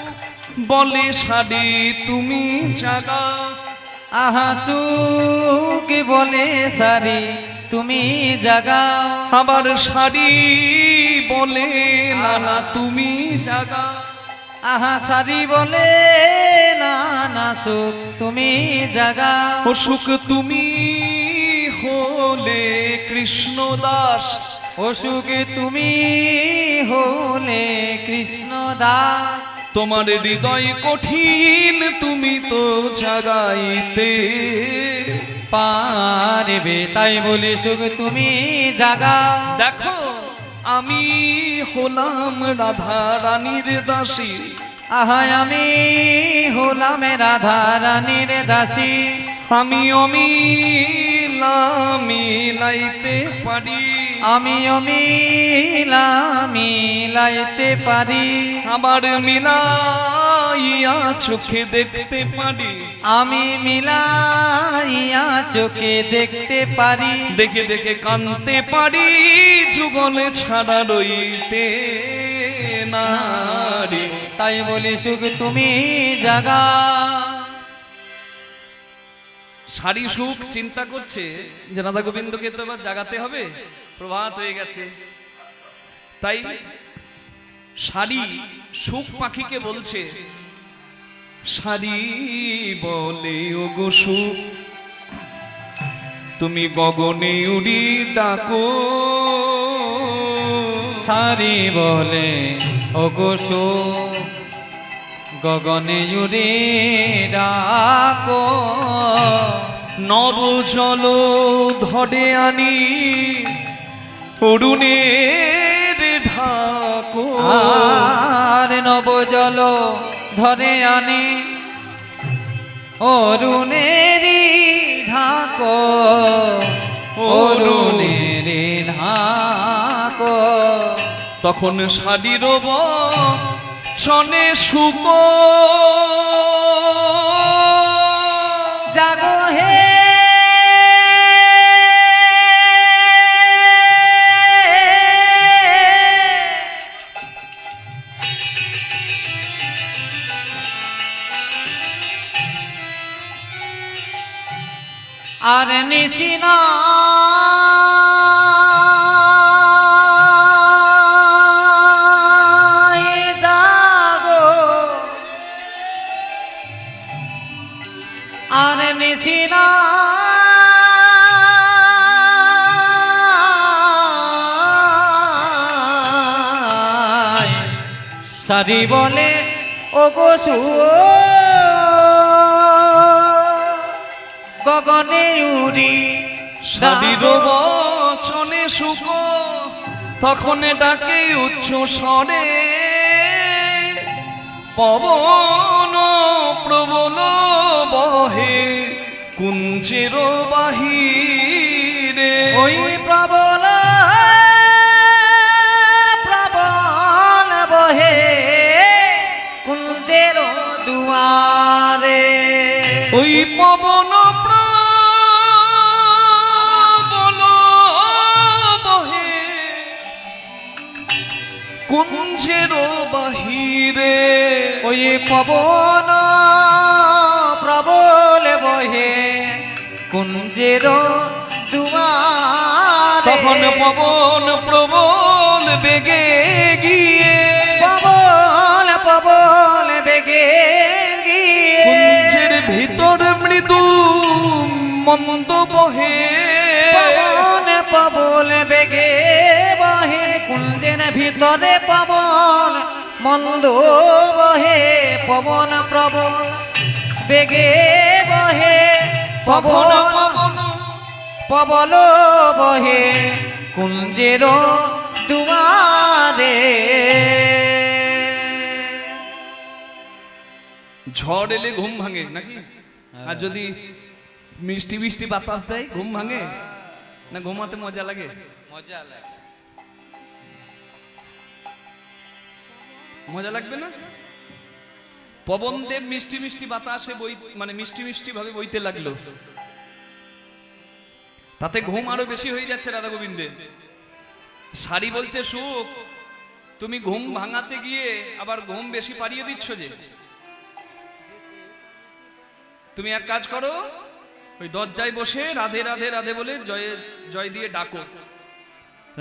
বলে সারি তুমি জাগা। আহা সুখ বলে সারি তুমি জাগাও। আবার সারি বলে নানা তুমি জাগা। আহা সারি বলে না সুখ তুমি জাগাও। ও সুখ তুমি হলে কৃষ্ণ দাস। ও সুখ তুমি হলে কৃষ্ণ দাস। তোমার হৃদয় কঠিন তুমি তো জাগাইতে পারবে, তাই বলে সুখ তুমি জাগাও। দেখো আমি হলাম রাধা রানীর দাসী। আহা আমি হলাম রাধা রানীর দাসী। আমি অমিলাইতে পারি। আমি অমিলাইতে পারি। আবার মিলাইয়া চোখে দেখতে পারি। আমি মিলাইয়া চোখে দেখতে পারি। দেখে দেখে কানতে পারি যুগল ছাড়া রইতে নারী। তাই বলি সুখ তুমি জাগা। সারি সুখ চিন্তা করছে যে রাধা গোবিন্দকে তো এবার জাগাতে হবে, প্রভাত হয়ে গেছে। তাই সারি সুখ পাখিকে বলছে, সারি বলে ও গো সুখ তুমি গগনে উড়ি ডাকো। সারি বলে ও গো সুখ গগনে উড়ে ডাকো। নব জল ধরে আনি অরুণের ঢাকো। আর নব জল ধরে আনি অরুণেরি ঢাকো। অরুণেরি ঢাকো। তখন সারির চনে সুখ জাগো হে আর নিশিনা জাগো। আর নিশিনা সারি বলে ও গো গগনে উড়ি সারির বচনে সুখ তখন ডাকে উচ্চ স্বরে পবন প্রবল বহে কুঞ্জের বাহিরে। ওই প্রবল প্রবল বহে কুঞ্জের দুয়ারে। ওই পবন প্রবল বহে কুঞ্জের বাহিরে। ওই পবন প্রবল বহে কুঞ্জের দুয়ারে। তখন পবন প্রবল বেগে গিয়ে পবন প্রবল বেগে গিয়ে কুঞ্জের ভিতর মৃদু মন্দ বহে। পবন প্রবল বেগে বহে কুঞ্জের ভিতরে পবন মন্দ বহে। পবন প্রবল বেগে বহে পবন পবন প্রবল বহে কুঞ্জের দুয়ারে। ঝড় এলে ঘুম ভাঙে নাকি? আর যদি মিষ্টি মিষ্টি বাতাস দেয় ঘুম ভাঙে না? ঘুমাতে মজা লাগে? মজা লাগে। মজা লাগবে না? পবন দেব মিষ্টি মিষ্টি বাতাসে বই মানে মিষ্টি মিষ্টি ভাবে বইতে লাগলো, তাতে ঘুম আরো বেশি হয়ে যাচ্ছে রাধা গোবিন্দে। শাড়ি বলছে সুখ, তুমি ঘুম ভাঙাতে গিয়ে আবার ঘুম বেশি পাড়িয়ে দিচ্ছ যে। তুমি এক কাজ করো, ওই দরজায় বসে রাধে রাধে রাধে বলে জয় জয় দিয়ে ডাকো।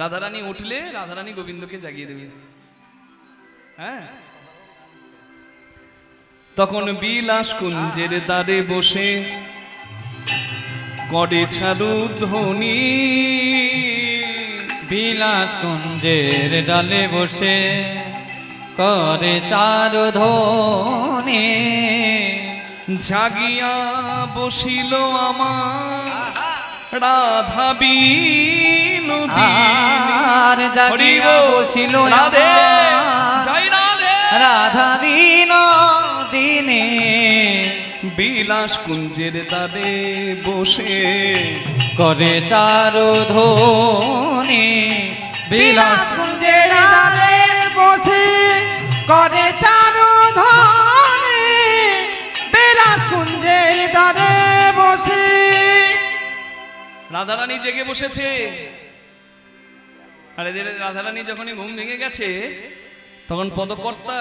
রাধারানী উঠলে রাধারানী গোবিন্দকে জাগিয়ে দেবে। হ্যাঁ, তখন বিলাস কুঞ্জের দ্বারে বসে করে ছাড়ু ধ্বনি। বিলাস কুঞ্জের ডালে বসে করে চারু ধ্বনি। জাগিয়া বসিল আমার রাধা বিনোদিনী। আর জাগিয়া বসিল রাধে আমার জয় রাধে রাধা বিনোদিনী। বিলাস কুঞ্জের দ্বারে বসে করে চারু ধ্বনি। বিলাস কুঞ্জের দ্বারে বসে করে চারু ধ্বনি। বিলাস কুঞ্জের দ্বারে বসে। রাধারানী জেগে বসেছে। আর এদের রাধারানী যখনই ঘুম ভেঙে গেছে তখন পদকর্তা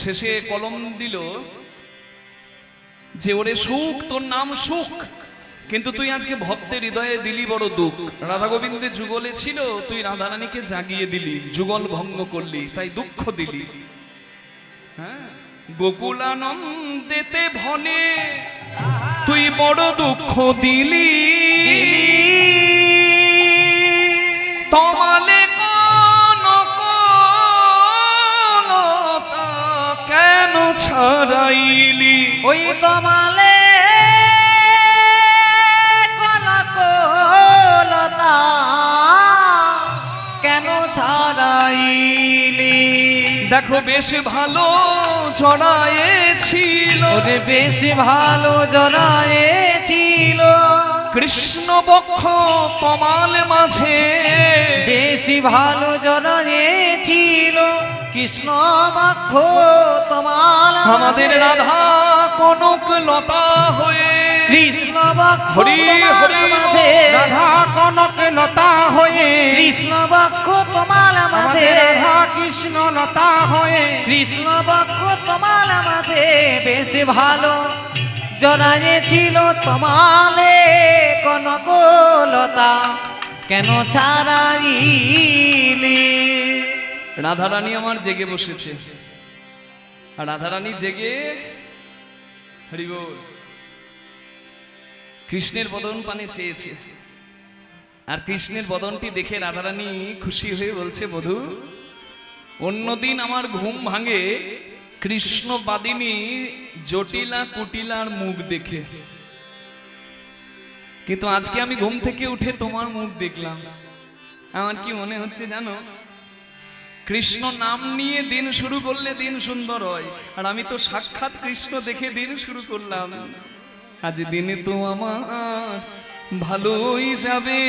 শেষে কলম দিল যে ওরে সুখ, তোর নাম সুখ, কিন্তু তুই আজকে ভক্তের হৃদয়ে দিলি বড় দুঃখ। রাধা গোবিন্দে যুগলে ছিল, তুই রাধারানীকে জাগিয়ে দিলি, যুগল ভঙ্গ করলি, তাই দুঃখ দিলি। হ্যাঁ, গোকুলানন্দেতে ভনে তুই বড় দুঃখ দিলি। তমালে কেন ছাড়াইলি? ওই কমালে কনকলতা কেন ছাড়াইলি? দেখো বেশ ভালো জড়ায়েছিল, ওরে বেশি ভালো জড়ায়েছিল কৃষ্ণ বক্ষ তমাল মাঝে। বেশি ভালো জড়ায়েছিল কৃষ্ণ বক্ষ তমাল আমাদের রাধা কনক লতা হয়ে কৃষ্ণ বক্ষ হরি তমাল হরি মাঝে। রাধা কনক লতা হয়ে। কৃষ্ণ বক্ষ তমাল মাঝে। আমাদের রাধা কৃষ্ণ লতা হয়ে। কৃষ্ণ বক্ষ তমাল মাঝে বেশি ভালো জড়ায়েছিল তমালে কনকলতা কেন ছাড়াইলি? রাধারানী আমার জেগে বসেছে। আর রাধারানী জেগে হরি বল কৃষ্ণের বদন পানে চেয়েছে। আর কৃষ্ণের বদনটি দেখে রাধারানী খুশি হয়ে বলছে, বধূ অন্যদিন আমার ঘুম ভাঙে কৃষ্ণ বাদিনী জটিলা কুটিলার মুখ দেখে, কিন্তু আজকে আমি ঘুম থেকে উঠে তোমার মুখ দেখলাম। আমার কি মনে হচ্ছে জানো, কৃষ্ণ নাম নিয়ে দিন শুরু করলে দিন সুন্দর হয়, আর আমি তো সাক্ষাৎ কৃষ্ণ দেখে দিন শুরু করলাম। আজ দিনে তো আমার ভালোই যাবে,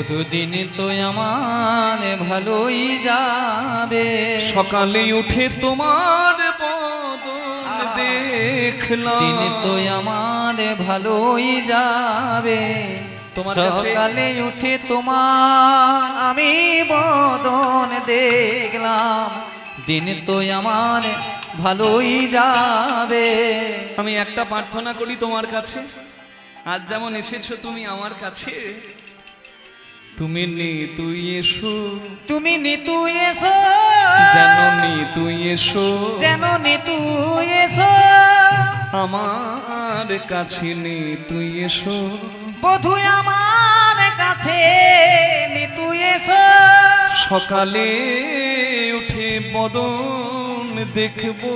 দুদিন তো আমার ভালোই যাবে। সকালে উঠে তোমার বদন দেখলাম, দিন তো আমার ভালোই যাবে। তোমার কাছে সকালে উঠে তোমার আমি বদন দেখলাম, দিন তো আমার ভালোই যাবে। আমি একটা প্রার্থনা করি তোমার কাছে, আজ যেমন এসেছো তুমি আমার কাছে, তুমি নি তুই এসো, তুমি নিতু এসো, যেন নি তুই এসো, যেন নিতু এসো, আমার কাছে নি তুই এসো, বধু আমার কাছে নিতু এসো। সকালে উঠে বদন দেখবো,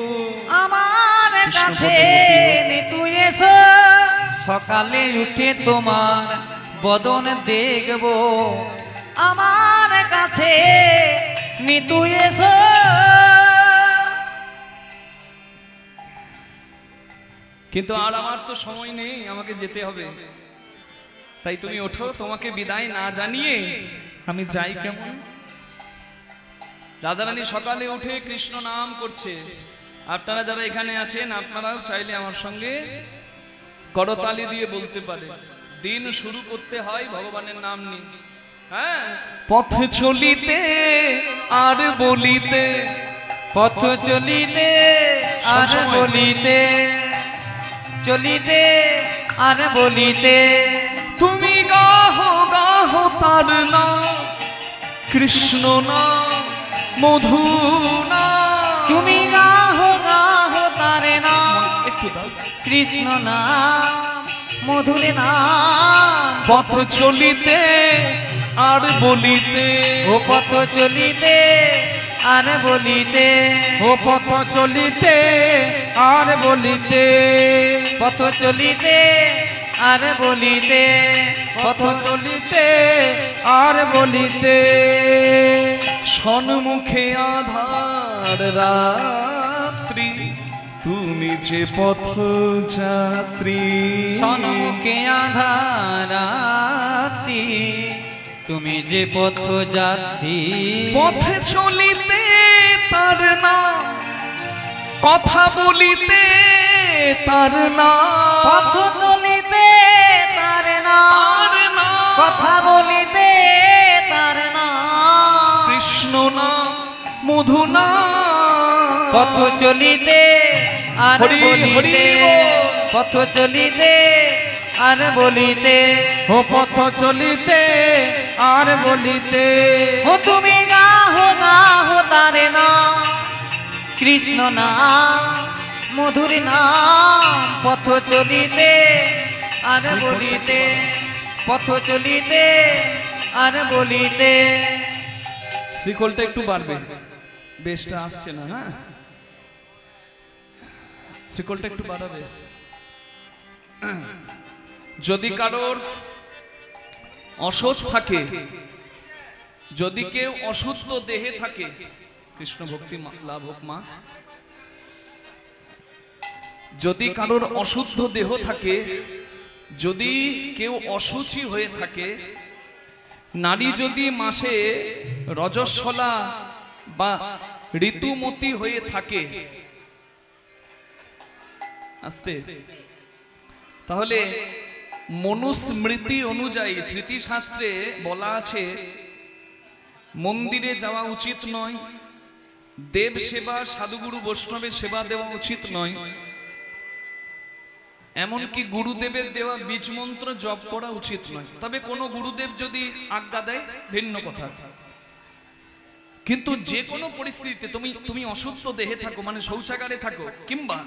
আমার কাছে নিতু এসো, সকালে উঠে তোমার বদন দেখব, আমার কাছে নিতু এসো। কিন্তু আর আমার তো সময় নেই, আমাকে যেতে হবে, তাই তুমি ওঠো, তোমাকে বিদায় না জানিয়ে আমি যাই কেমন। রাধারানী সকালে উঠে কৃষ্ণ নাম করছে, আপনারা যারা এখানে আছেন আপনারাও চাইলে আমার সঙ্গে করতালি দিয়ে বলতে পারে, দিন শুরু করতে হয় ভগবানের নাম নিয়ে। হ্যাঁ, পথ চলিতে আর বলিতে, পথ চলিতে আর বলিতে, চলিতে আর বলিতে, তুমি গাহো গাহো তার নাম, কৃষ্ণ নাম মধু নাম, তুমি গাহো গাহো তারে নাম, একটু দাও। কৃষ্ণ নাম মধুর নাম। পথ চলিতে আর বলিতে, ও পথ চলিতে আর বলিতে, ও পথ চলিতে আর বলিতে, পথ চলিতে আর বলিতে, পথ চলিতে আর বলিতে, সন্মুখে আধার রাত্রি, তুমি যে পথ যাত্রী, সন্মুখে আধারাতি, তুমি যে পথ যাত্রী। পথে চলিতে তার নাম, কথা বলিতে তার নাম, পথ চলিতে তার নাম, তার নাম, কথা বলিতে তার নাম, কৃষ্ণ নাম মধু নাম, পথ চলিতে আর হরি হরি বলিতে, বল। পথ চলিতে আর বলিতে, ও পথ চলিতে আর বলিতে, ও তুমি গাহো গাহো তারে নাম, কৃষ্ণ নাম মধুর নাম। পথ চলিতে আর বলিতে, পথ চলিতে আর বলিতে। শ্রীকলটা একটু বাড়বে, বেশটা আসছে না। হ্যাঁ, শ্রীকলটা একটু বাড়াবে। যদি কারোর অসুস্থ থাকে, যদি কেউ অসুস্থ দেহে থাকে, কৃষ্ণ ভক্তি লাভ হোক মা, যদি কারোর অশুদ্ধ দেহ থাকে, যদি কেউ অসুচি হয়ে থাকে, নারী যদি মাসে রজস্বলা বা ঋতুমতি হয়ে থাকে, আস্তে, তাহলে মনুস্মৃতি অনুযায়ী স্মৃতিশাস্ত্রে বলা আছে মন্দিরে যাওয়া উচিত নয়, দেব সেবা সাধুগুরু বৈষ্ণবের সেবা দেওয়া উচিত নয়, এমনকি গুরুদেবের দেওয়া বীজ মন্ত্র জপ করা উচিত নয়। তবে কোনো গুরুদেব যদি আজ্ঞা দেয় ভিন্ন কথা, কিন্তু যে কোনো পরিস্থিতিতে তুমি অসুস্থ দেহে থাকো, মানে শৌচাগারে থাকো, কিংবা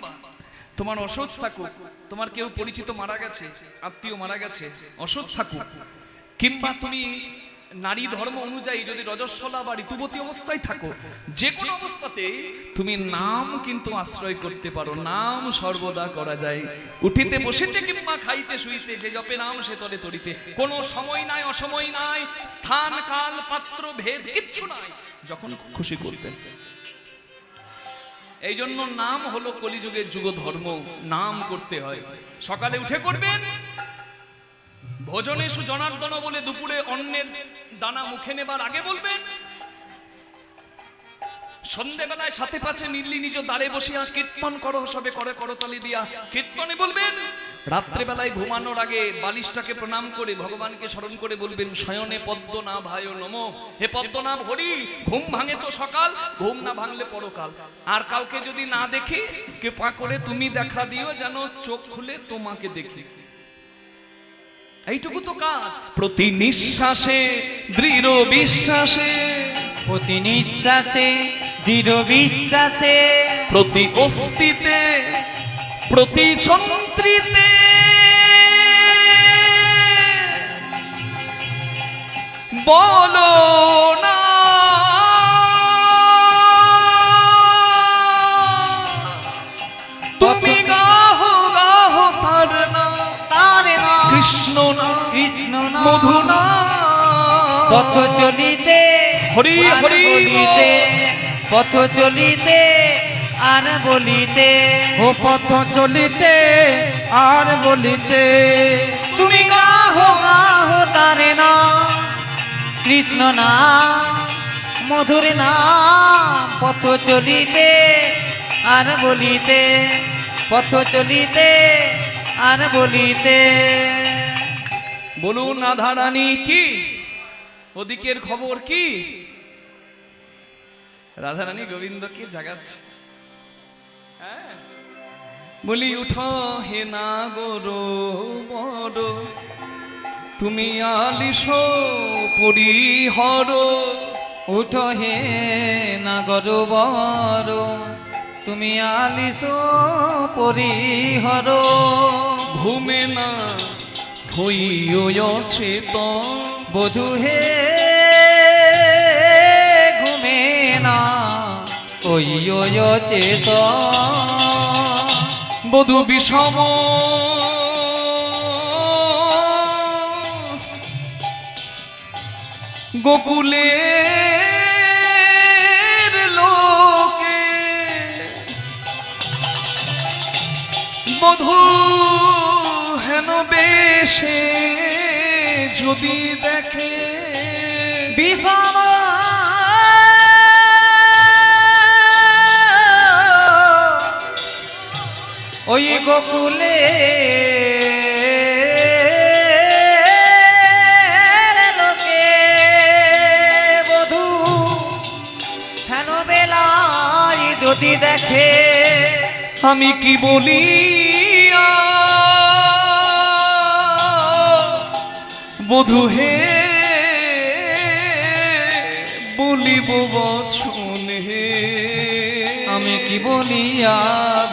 তোমার অসুস্থ থাকুক, তোমার কেউ পরিচিত মারা গেছে, আত্মীয় মারা গেছে, অসুস্থ থাকুক, কিংবা তুমি নারী ধর্ম অনুযায়ী যদি রজস্বলা বা ঋতুবতী অবস্থায় থাকো, যে কোনো অবস্থাতে তুমি নাম কিন্তু আশ্রয় করতে পারো। নাম সর্বদা করা যায়, উঠিতে বসিতে কিংবা খাইতে শুইতে, যে জপে নাম সে তরে তরিতে। কোনো সময় নাই, অসময় নাই, স্থান কাল পাত্র ভেদ কিচ্ছু নাই, যখন খুশি করবেন। এই জন্য নাম হলো কলিযুগের যুগ ধর্ম, নাম করতে হয়। সকালে উঠে করবেন, ভোজনে সুজনার্দন বলে দুপুরে অন্নের দানা মুখে নেবার আগে বলবেন। সন্ধ্যেবেলায় সাথে পাছে মিললি নিজ দ্বারে বসিয়া কীর্তন করো সবে করে করতালি দিয়া কীর্তনে বলবেন। রাত্রেবেলায় ঘুমানোর আগে বালিশটাকে প্রণাম করে ভগবানকে স্মরণ করে বলবেন, শয়নে পদ্মনাভ ভায় নমঃ। হে পদ্মনাভ হরি, ঘুম ভাঙে তো সকাল, ঘুম না ভাঙলে পরকাল। আর কাউকে যদি না দেখি, কৃপা করে তুমি দেখা দিও যেন চোখ খুলে তোমাকে দেখি। এইটুকু তো কাজ। প্রতি নিঃশ্বাসে দৃঢ় বিশ্বাসে, প্রতি নিঃশ্বাসে দৃঢ় বিশ্বাসে, প্রতি অস্তিতে প্রতি যন্ত্রিতে, বলো না তুমি গাহো গাহো তার না, তারে না কৃষ্ণ না কৃষ্ণ না মধু না, পথ চলিতে হরি আর হরি বলিতে, পথ চলিতে আর বলিতে, ও পথ চলিতে আর বলিতে, তুমি গাহো গাহো তারে না, কৃষ্ণ না মধুর না, পথ চলিতে আর বলিতে, পথ চলিতে আর বলিতে। বলুন রাধারানী কি, ওদিকের খবর কি? রাধারানী গোবিন্দকে জাগাচ্ছে। হ্যাঁ, বলি উঠো হে না গরো বড়, তুমি আলিস পরিহর। উঠো হে নাগর বর, তুমি আলিস পরিহর। ঘুমে না হইছে তো, বধূ হে ঘুমে না ওই চেত, বধু বিষম গোকুলের লোকে, বধূ হেন বেশে যদি দেখে, বিষম ওই গোকুলে লোকে, বধূ হেন বেলায় যদি দেখে, আমি কি বলি বধূ হে বলিব বচন হে, আমি কি বলিয়া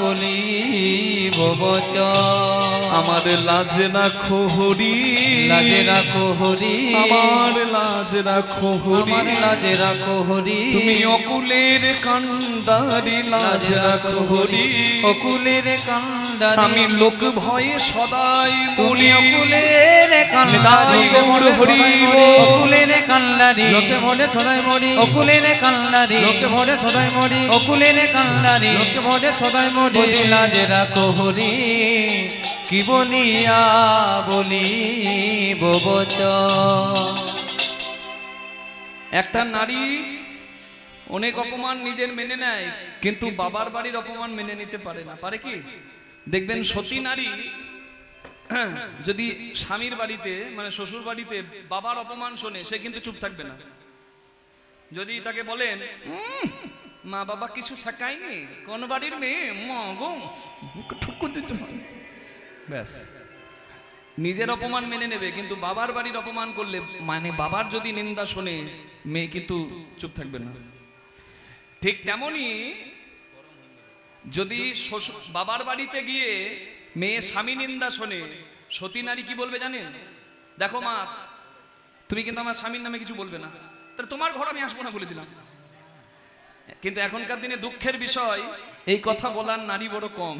বলিব বচন, আমার লাজ রাখো হরি, লাজে রাখো হরি, আমার লাজ রাখো হরি, আমার লাজে রাখো হরি, তুমি অকুলের কান্ডারি লাজ রাখো হরি, অকুলের কান্ডারি, আমি লোক ভয়ে সদাই তুমি বলি, অকুলের কান্ডারি, গৌর হরি অকুলের কান্ডারি, লোকে ভরে ছড়াই মরি, অকুলের কান্ডারি, লোকে ভরে ছড়াই মরি, অকুলের কান্ডারি, লোকে ভরে ছড়াই মরি, বলি লাজে রাখো হরি, কি বলিয়া বলিব বচন। একটা নারী অনেক অপমান নিজের মেনে নেয়, কিন্তু বাবার বাড়ির অপমান মেনে নিতে পারে না। পারে কি? দেখবেন সতী নারী যদি স্বামীর বাড়িতে মানে শ্বশুর বাড়িতে বাবার অপমান শোনে, সে কিন্তু চুপ থাকবে না। যদি তাকে বলেন মা বাবা কিছু শেখায়নি, কোন বাড়ির মেয়ে ব্যাস, নিজের অপমান মেনে নেবে, কিন্তু বাবার বাড়ির অপমান করলে মানে বাবার যদি নিন্দা শোনে, মেয়ে কিন্তু চুপ থাকবে না। ঠিক তেমনি যদি বাবার বাড়িতে গিয়ে মেয়ে স্বামী নিন্দা শোনে, সতী নারী কি বলবে জানেন? দেখো মা, তুমি কিন্তু আমার স্বামীর নামে কিছু বলবে না, তাহলে তোমার ঘর আমি আসবো না বলে দিলাম। কিন্তু এখনকার দিনে দুঃখের বিষয়, এই কথা বলার নারী বড় কম।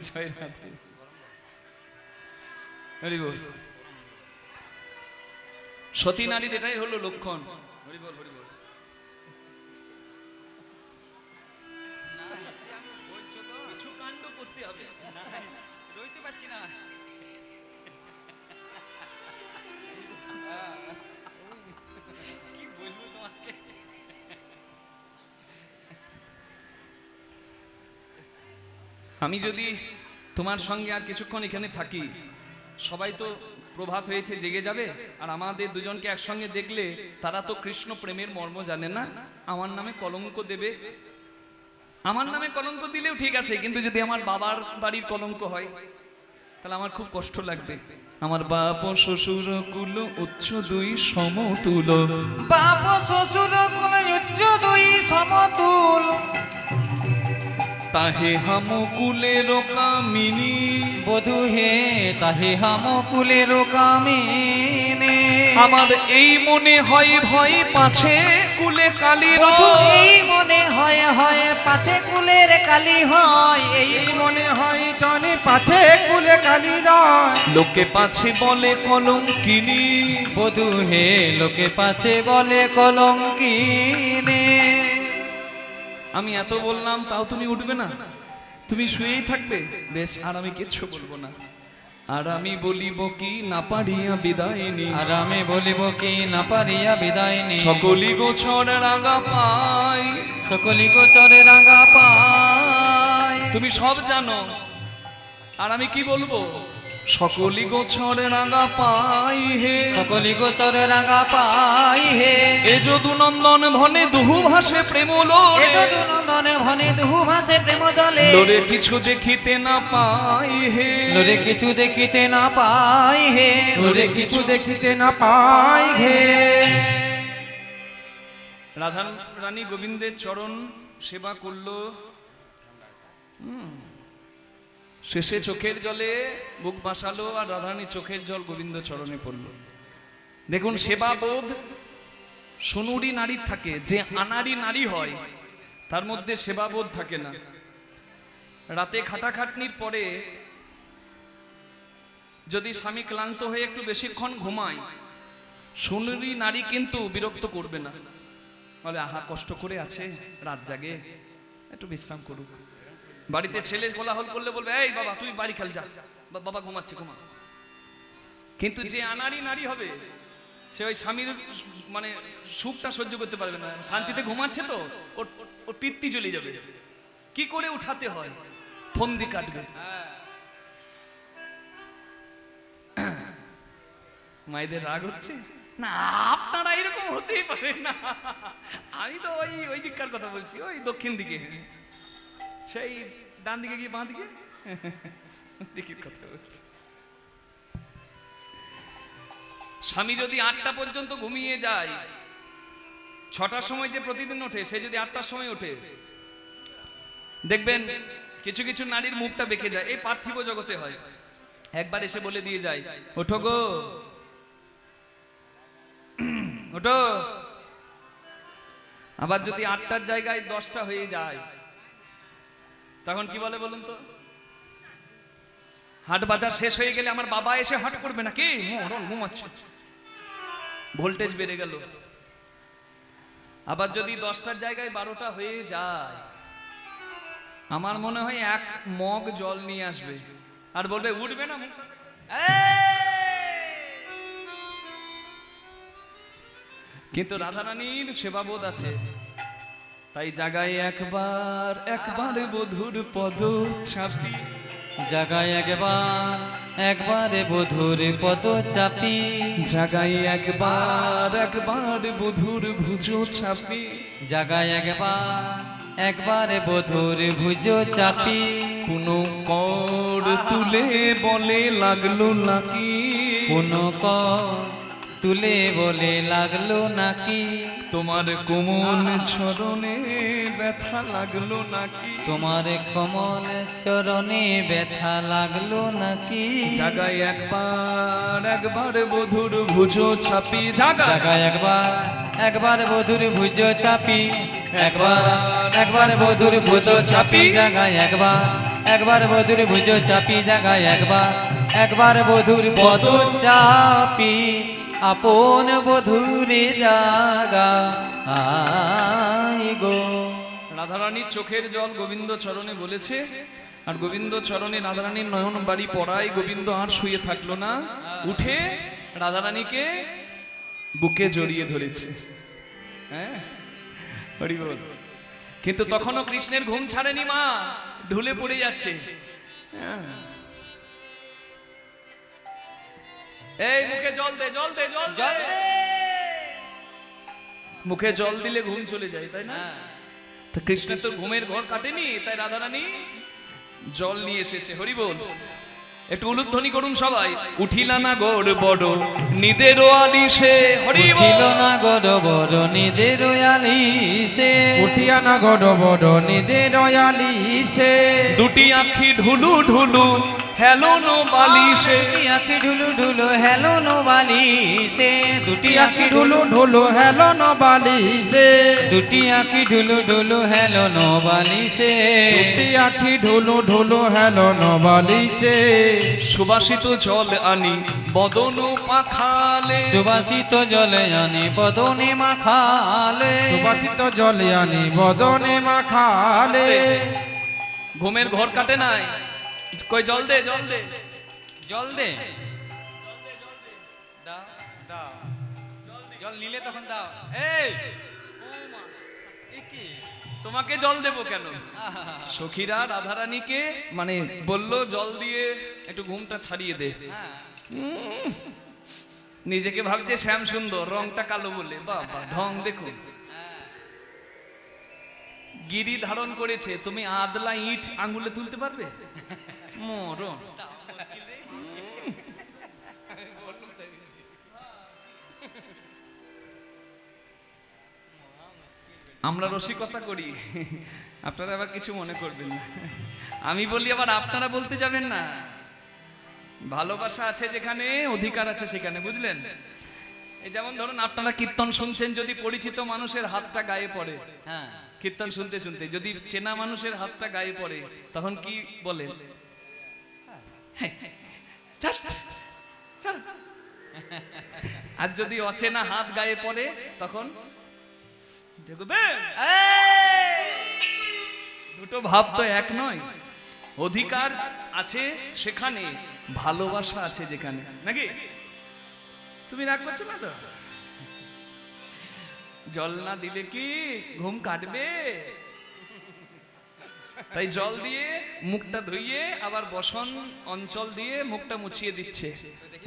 জয় রাধে। হরি বল। সতী নারীর এটাই হলো লক্ষণ। হরি বল, হরি বল। কিছু কাণ্ড করতে হবে, রইতে পারছি না। কি বলবো তোমাকে? আমি যদি তোমার সঙ্গে আর কিছুক্ষণ এখানে থাকি, সবাই তো প্রভাত হয়েছে জেগে যাবে, আর আমাদের দুজনকে একসঙ্গে দেখলে তারা তো কৃষ্ণ প্রেমের মর্ম জানে না, আমার নামে কলঙ্ক দেবে। আমার নামে কলঙ্ক দিলেও ঠিক আছে, কিন্তু যদি আমার বাবার বাড়ির কলঙ্ক হয় তাহলে আমার খুব কষ্ট লাগবে। আমার বাপ শ্বশুর কুল উচ্চ দুই সমতুল, বাপ শ্বশুর কোন উচ্চ দুই সমতুল, তাহে হাম কুলের কামিনী, বধূ হে তাহে হাম কুলের কামিনী। আমার এই মনে হয় ভয় পাছে কুলে কালীর, বধূ এই মনে হয় হয় পাছে কুলের কালী হয়, এই এই মনে হয় জনে পাছে কুলে কালী রয়। লোকে পাছে বলে কলঙ্কিনী, বধূ হে লোকে পাছে বলে কলঙ্কিনী। আমি এত বললাম তাও তুমি উঠবে না, তুমি শুয়েই থাকবে। বেশ, আর আমি কিচ্ছু বলবো না। আর আমি বলিব কি না পারিয়া বিদায় নি, আর আমি বলিব কি না পারিয়া বিদায় নি। সকলি গোছর রাঙা পাই, সকলি গোচরে রাঙা পায়। তুমি সব জানো, আর আমি কি বলবো? সকলি গোছর রাঙা পাই হে, সকলি গোচরে রাঙা পাই হে। এ যদু নন্দন ভনে দুহু ভাসে প্রেম লোরে, এত নন্দনে ভনে দুহু ভাসে প্রেম জলে, লোরে কিছু দেখিতে না পাই হে, লোরে কিছু দেখিতে না পাই হে। ওরে কিছু দেখিতে না পাই হে। রাধা রানী গোবিন্দের চরণ সেবা করলো, শেষে চোখের জলে বুক বাসালো, আর রাধারানী চোখের জল গোবিন্দ চরণে পড়লো। দেখুন, সেবা বোধ সুনুরি নারীর থাকে, যে আনারি নারী হয় তার মধ্যে সেবা বোধ থাকে না। রাতে খাটাখাটনির পরে যদি স্বামী ক্লান্ত হয়ে একটু বেশিক্ষণ ঘুমায়, সুনুরি নারী কিন্তু বিরক্ত করবে না, বলে আহা কষ্ট করে আছে, রাত জাগে, একটু বিশ্রাম করুক। বাড়িতে ছেলে কোলাহল করলে বলবে এই বাবা তুই বাড়ি খেল যা, বাবা ঘুমাচ্ছে ঘুমা। কিন্তু যে আনারি নারী হবে, সে ওই স্বামীর মানে সুখটা সহ্য করতে পারবে না, শান্তিতে ঘুমাচ্ছে তো ওর পিত্তি চলে যাবে, কি করে উঠাতে হয়, ফন্দি কাটবে। মায়েদের রাগ হচ্ছে না, আপনারা এরকম হতেই পারে না। আমি তো ওই দিককার কথা বলছি, ওই দক্ষিণ দিকে, সেই ডান দিকে গিয়ে বাঁ দিকে দিকের কথা বলছি। স্বামী যদি 8টা পর্যন্ত ঘুমিয়ে যায়, 6টার সময় যে প্রতিদিন ওঠে, সে যদি 8টার সময় ওঠে, দেখবেন কিছু কিছু নারীর মুখটা বেঁকে যায়। এই পার্থিব জগতে হয়, একবার এসে বলে দিয়ে যায় ওঠো গো, ওঠো। আবার যদি 8টার জায়গায় 10টা হয়ে যায়, তখন কি বলে বলুন তো? হাট বাজার শেষ হয়ে গেলে আমার বাবা এসে হাট করবে না, কি মরণ ঘুমাচ্ছে, ভোল্টেজ বেড়ে গেল। আবার যদি 10টার জায়গায় 12টা হয়ে যায়, আমার মনে হয় 1 মগ জল নিয়ে আসবে আর বলবে উঠবে না। কিন্তু রাধারানীর সেবাবোধ আছে, তাই জাগায় একবার বধুর পদ ছাপি, জাগায় একবারে বধুর পদ চাপি, জাগায় একবার বধুর ভুজ ছাপি, জাগায় একবারে বধুর ভুজ চাপি। কোনো কর তুলে বলে লাগলো নাকি, কোনো কর তুলে বলে লাগলো নাকি, তোমার কোমল চরণে ব্যথা লাগলো নাকি, তোমার কমল চরণে ব্যথা লাগলো নাকি, জাগায় একবার বধুর ভুজো ছাপি, জাগায় একবার বধুর ভুজ চাপি, একবার বধুর ভুজ চাপি, জাগায় একবার বধুর ভুজ চাপি, জাগায় একবার বধুর পদ চাপি, আপন বধুরে জাগা গো। রাধারানীর চোখের জল গোবিন্দ চরণে বলেছে, আর গোবিন্দ চরণে রাধারানীর নয়ন বাড়ি পড়ায় গোবিন্দ আর শুয়ে থাকলো না, উঠে রাধারানীকে বুকে জড়িয়ে ধরেছে। হ্যাঁ, হরি বল। কিন্তু তখনও কৃষ্ণের ঘুম ছাড়েনি, মা ঢুলে পড়ে যাচ্ছে। হ্যাঁ। এই মুখে জল দে, জল দে, জল জল দে। দে। মুখে জল দিলে ঘুম চলে যায়, তাই না? তো কৃষ্ণের তো ঘুমের ঘর কাটেনি, তাই রাধারানী জল নিয়ে এসেছে। হরি বল। একটু উলুধ্বনি করুন সবাই। উঠিলা না গড় বড় নিদের আলিশে, হরি বল। উঠিল না গড় বড় নিদের আলিশে, উঠিয়া না গড় বড় নিদের আলিশে, দুটি আঁখি ঢুলু ঢুলু হেলো নো বালিশে, দুটি আঁখি ঢুলু ঢুলু হেলো নো বালিশে, দুটি আঁখি ঢুলু ঢুলু হেলো ন বালিশে, দুটি আঁখি ঢুলু ঢুলু হেলো নো বালিশে, দুটি আখি ঢুলু ঢুলু হেলো ন বালিশে, সুবাসিত জল আনি বদন পাখালে, সুবাসিত জলে আনি বদনে মাখালে, সুবাসিত জলে আনি বদনে মাখালে, ঘুমের ঘর কাটে নাই, কই জল দে, জল দে। জল দে, দাও দাও, জল নিলে তখন দাও। এই কি তোমাকে জল দেবো কেন? সখীরা রাধারানীকে মানে বললো জল দিয়ে একটু ঘুমটা ছাড়িয়ে দে। নিজেকে ভাবছে শ্যাম সুন্দর, রংটা কালো বলে, বাবা ঢং দেখুন। গিরি ধারণ করেছে, তুমি আদলা ইট আঙ্গুলে তুলতে পারবে? মরণ। আমরা রসিকতা করি, আপনারা আবার কিছু মনে করবেন না। আমি বলি আবার আপনারা বলতে যাবেন না। ভালোবাসা আছে যেখানে, অধিকার আছে সেখানে, বুঝলেন? এই যেমন ধরুন আপনারা কীর্তন শুনছেন, যদি পরিচিত মানুষের হাতটা গায়ে পড়ে, হ্যাঁ, কীর্তন শুনতে শুনতে যদি চেনা মানুষের হাতটা গায়ে পড়ে, তখন কি বলেন? আর যদি অচেনা হাত গায়ে পড়ে তখন দেখবেন দুটো ভাব তো এক নয়। অধিকার আছে সেখানে, ভালোবাসা আছে যেখানে, নাকি? তুমি রাগ করছো না তো? জল না দিলে কি ঘুম কাটবে? তাই জল দিয়ে মুখটা ধুইয়ে আবার বসন অঞ্চল দিয়ে মুখটা মুছিয়ে দিচ্ছে।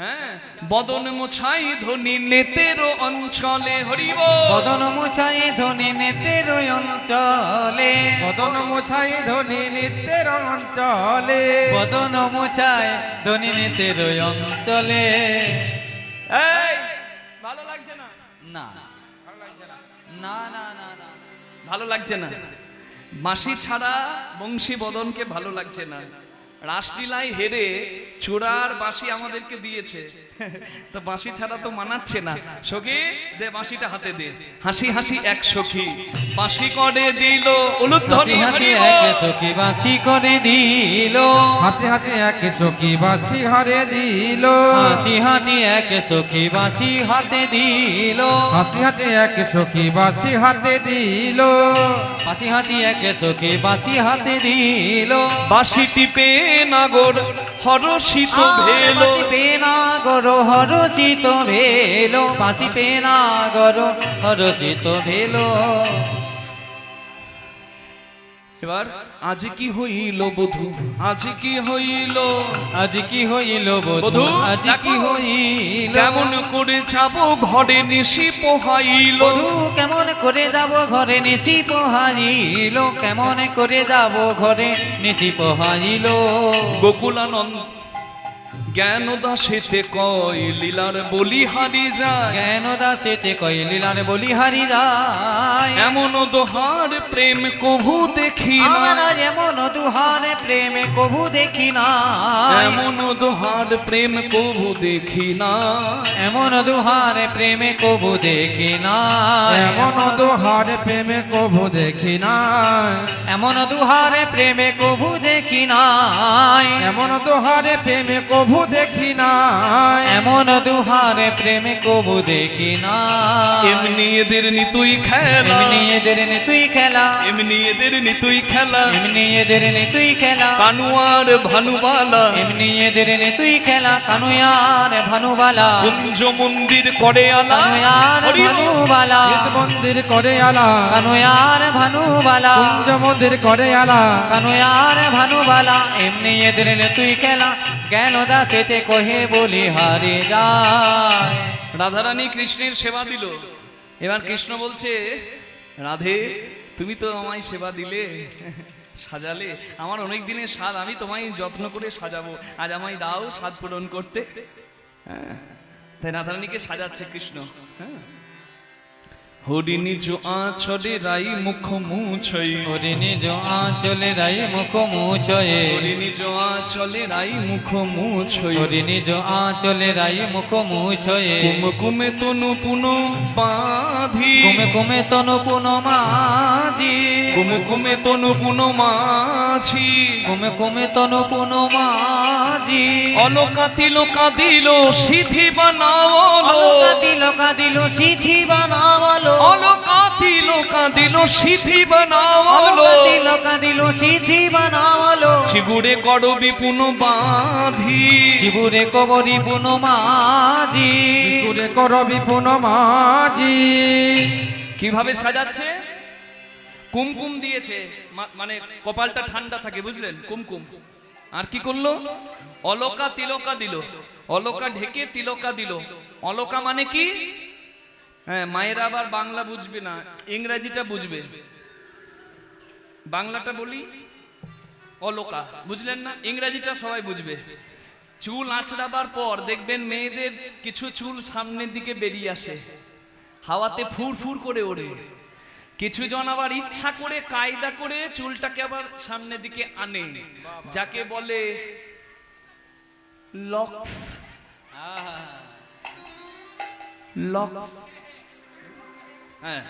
হ্যাঁ, বদন মোছাই ধনি নেতের অঞ্চলে, হরি বল। বদন মুছাই ধনি নেতের অঞ্চলে, বদন মোছাই ধনি নিত্যের অঞ্চলে, বদন মুছাই ধনি নেতের অঞ্চলে। এই ভালো লাগছে না? না না না না না, ভালো লাগছে না। মাসি ছাড়া বংশী বদনকে ভালো লাগছে না। রাসলীলায় হেরে চূড়ার বাঁশি আমাদেরকে দিয়েছে, তো বাঁশি ছাড়া তো মানাচ্ছে না। সখী দে বাঁশিটা হাতে দে। হাসি হাসি এক সখী বাঁশি করে দিল, উলুধ্বনি হাসি হরি এক বল। সখী বাঁশি করে দিল, হাসি হাসি এক সখী বাঁশি হারে দিল, হাসি হাসি এক সখী বাঁশি হাতে দিল, হাসি হাসি এক সখী বাঁশি হাতে দিল, হাসি হাসি এক সখী বাঁশি হাতে দিল। বাঁশি টিপে নাগর হরষিত ভেল, বাঁশি পেনাগর হরচিত ভেল, বাঁশি পেনাগর হরচিত ভেল। এবার আজ কি হইল বধূ, আজ কি হইল, আজ কি হইল বধূ, বধূ আজ কি হইল, কেমন করে যাবো ঘরে নিশি পোহাইল, বধূ কেমন করে যাব ঘরে নিশি পোহাইল, কেমন করে যাব ঘরে নিশি পোহাইল। গোকুলানন্দ জ্ঞান দাসেতে কয় লীলার বলিহারি যায়, জ্ঞান দাসেতে কয় লীলার বলিহারি যায়। এমন দোহার প্রেম কভু দেখি না, আমরা যেমন দুহারে প্রেমে কভু দেখি না, এমন দোহার প্রেম কভু দেখি না, এমন দুহারে প্রেমে কভু দেখি না, এমন দোহার প্রেমে কভু দেখি নাই, এমন দুহারে প্রেমে কভু দেখি নাই, এমন দোহারে প্রেমে কভু দেখি নাই, এমন দুহারে প্রেমে কভু দেখি নাই। এমনি এদের নিতুই খেলা, এমনি এদের নে তুই খেলা, এমনি এদের নিতুই খেলা, এমনি এদের নে তুই খেলা, কানুয়ার ভানুবালা, এমনি এদের নে তুই খেলা, কানুয়ার ভানুবালা, কুঞ্জ মন্দির করে আলা, কানুয়ার হরি বল। ভানুবালা, ঈদ মন্দির করে আলা, কানুয়ার ভানুবালা, কুঞ্জ মন্দির করে আলা, কানুয়ার ভানুবালা, এমনি এদের নে তুই খেলা, জ্ঞান দাসেতে কহে বলি হারি যায়। রাধারানী কৃষ্ণের সেবা দিল। এবার কৃষ্ণ বলছে, রাধে তুমি তো আমায় সেবা দিলে, সাজালে, আমার অনেক দিনের স্বাদ, আমি তোমায় যত্ন করে সাজাবো, আজ আমায় দাও স্বাদ পূরণ করতে। হ্যাঁ, তাই রাধারানীকে সাজাচ্ছে কৃষ্ণ। হ্যাঁ, হরি নিজ আঁচলে রাই মুখ মুছই, হরি নিজ আঁচলে রাই মুখ মুছয়ে, হরি নিজ আঁচলে রাই মুখ মুছই, হরি নিজ আঁচলে রাই মুখ মুছয়ে, কুমকুমে তনু পুন বাঁধি, কুমে কুমে তনু পুন মাঝি, কুমকুমে তনু পুন মাছি, কুমে কুমে তনু পুন মাঝি, অলকা তিলকা দিল সিধি বানাওলো, অলকা তিলকা দিল সিধি বানাওয়ালো, অলকা তিলকা দিল সিধি বানাওলো, অলকা তিলকা দিল সিধি বানাওয়ালো, চিগুড়ে করবি পুন বাঁধি, শিবুরে কবরি পুন মাঝি। করে কর বিপুন মাঝি। কিভাবে সাজাচ্ছে? কুমকুম দিয়েছে, মানে কপালটা ঠান্ডা থাকে, বুঝলেন, কুমকুম। আর কি করলো? অলকা তিলকা দিল, অলকা ঢেকে তিলকা দিল। অলকা মানে কি? হ্যাঁ, মায়েরা আবার বাংলা বুঝবে না, ইংরেজিটা বুঝবে। বাংলাটা বলি অলকা, বুঝলেন না? ইংরেজিটা সবাই বুঝবে। চুল আঁচড়াবার পর দেখবেন মেয়েদের কিছু চুল সামনের দিকে বেরিয়ে আসে, হাওয়াতে ফুর ফুর করে ওড়ে। কিছু জন আবার ইচ্ছা করে কায়দা করে চুলটাকে আবার সামনের দিকে আনে, যাকে বলে লক্স। লক্স, হ্যাঁ।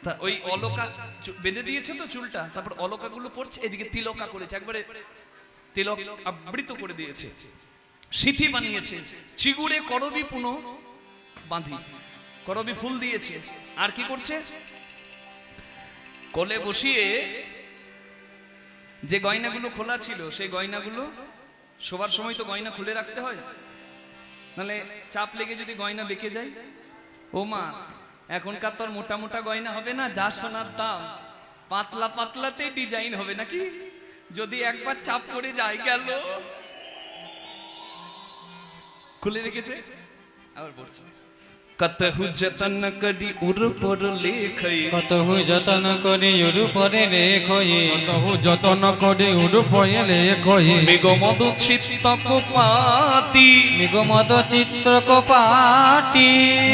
তা ওই অলকা বেঁধে দিয়েছে তো চুলটা, তারপর অলকা গুলো পড়ছে, এদিকে তিলকা করেছে, একবারে তিলক আবৃত করে দিয়েছে, সিথি বানিয়েছে, চিগুড়ে করবি পুনো বাঁধি, করবি ফুল দিয়েছে। আর কি করছে? কোলে বসিয়ে যে গয়নাগুলো খোলা ছিল সেই গয়নাগুলো, শোবার সময় তো গয়না খুলে রাখতে হয়, নাহলে চাপ লেগে যদি গয়না বেঁকে যায়। ও মা, এখনকার তো আর মোটা মোটা গয়না হবে না, যা সোনার দাম, পাতলা পাতলাতে ডিজাইন হবে নাকি, যদি একবার চাপ করে যায় গেল। খুলে রেখেছে, আবার পড়ছে, কতহু যতন করি উর পর লেখই, কতহু যতন করি উরু পরে রেখয়ে, কতহু যতন করে উড়ুপয়ে লেখই, মেঘমদ চিত্তক পাতি, নিগমদ চিত্র কপাটি,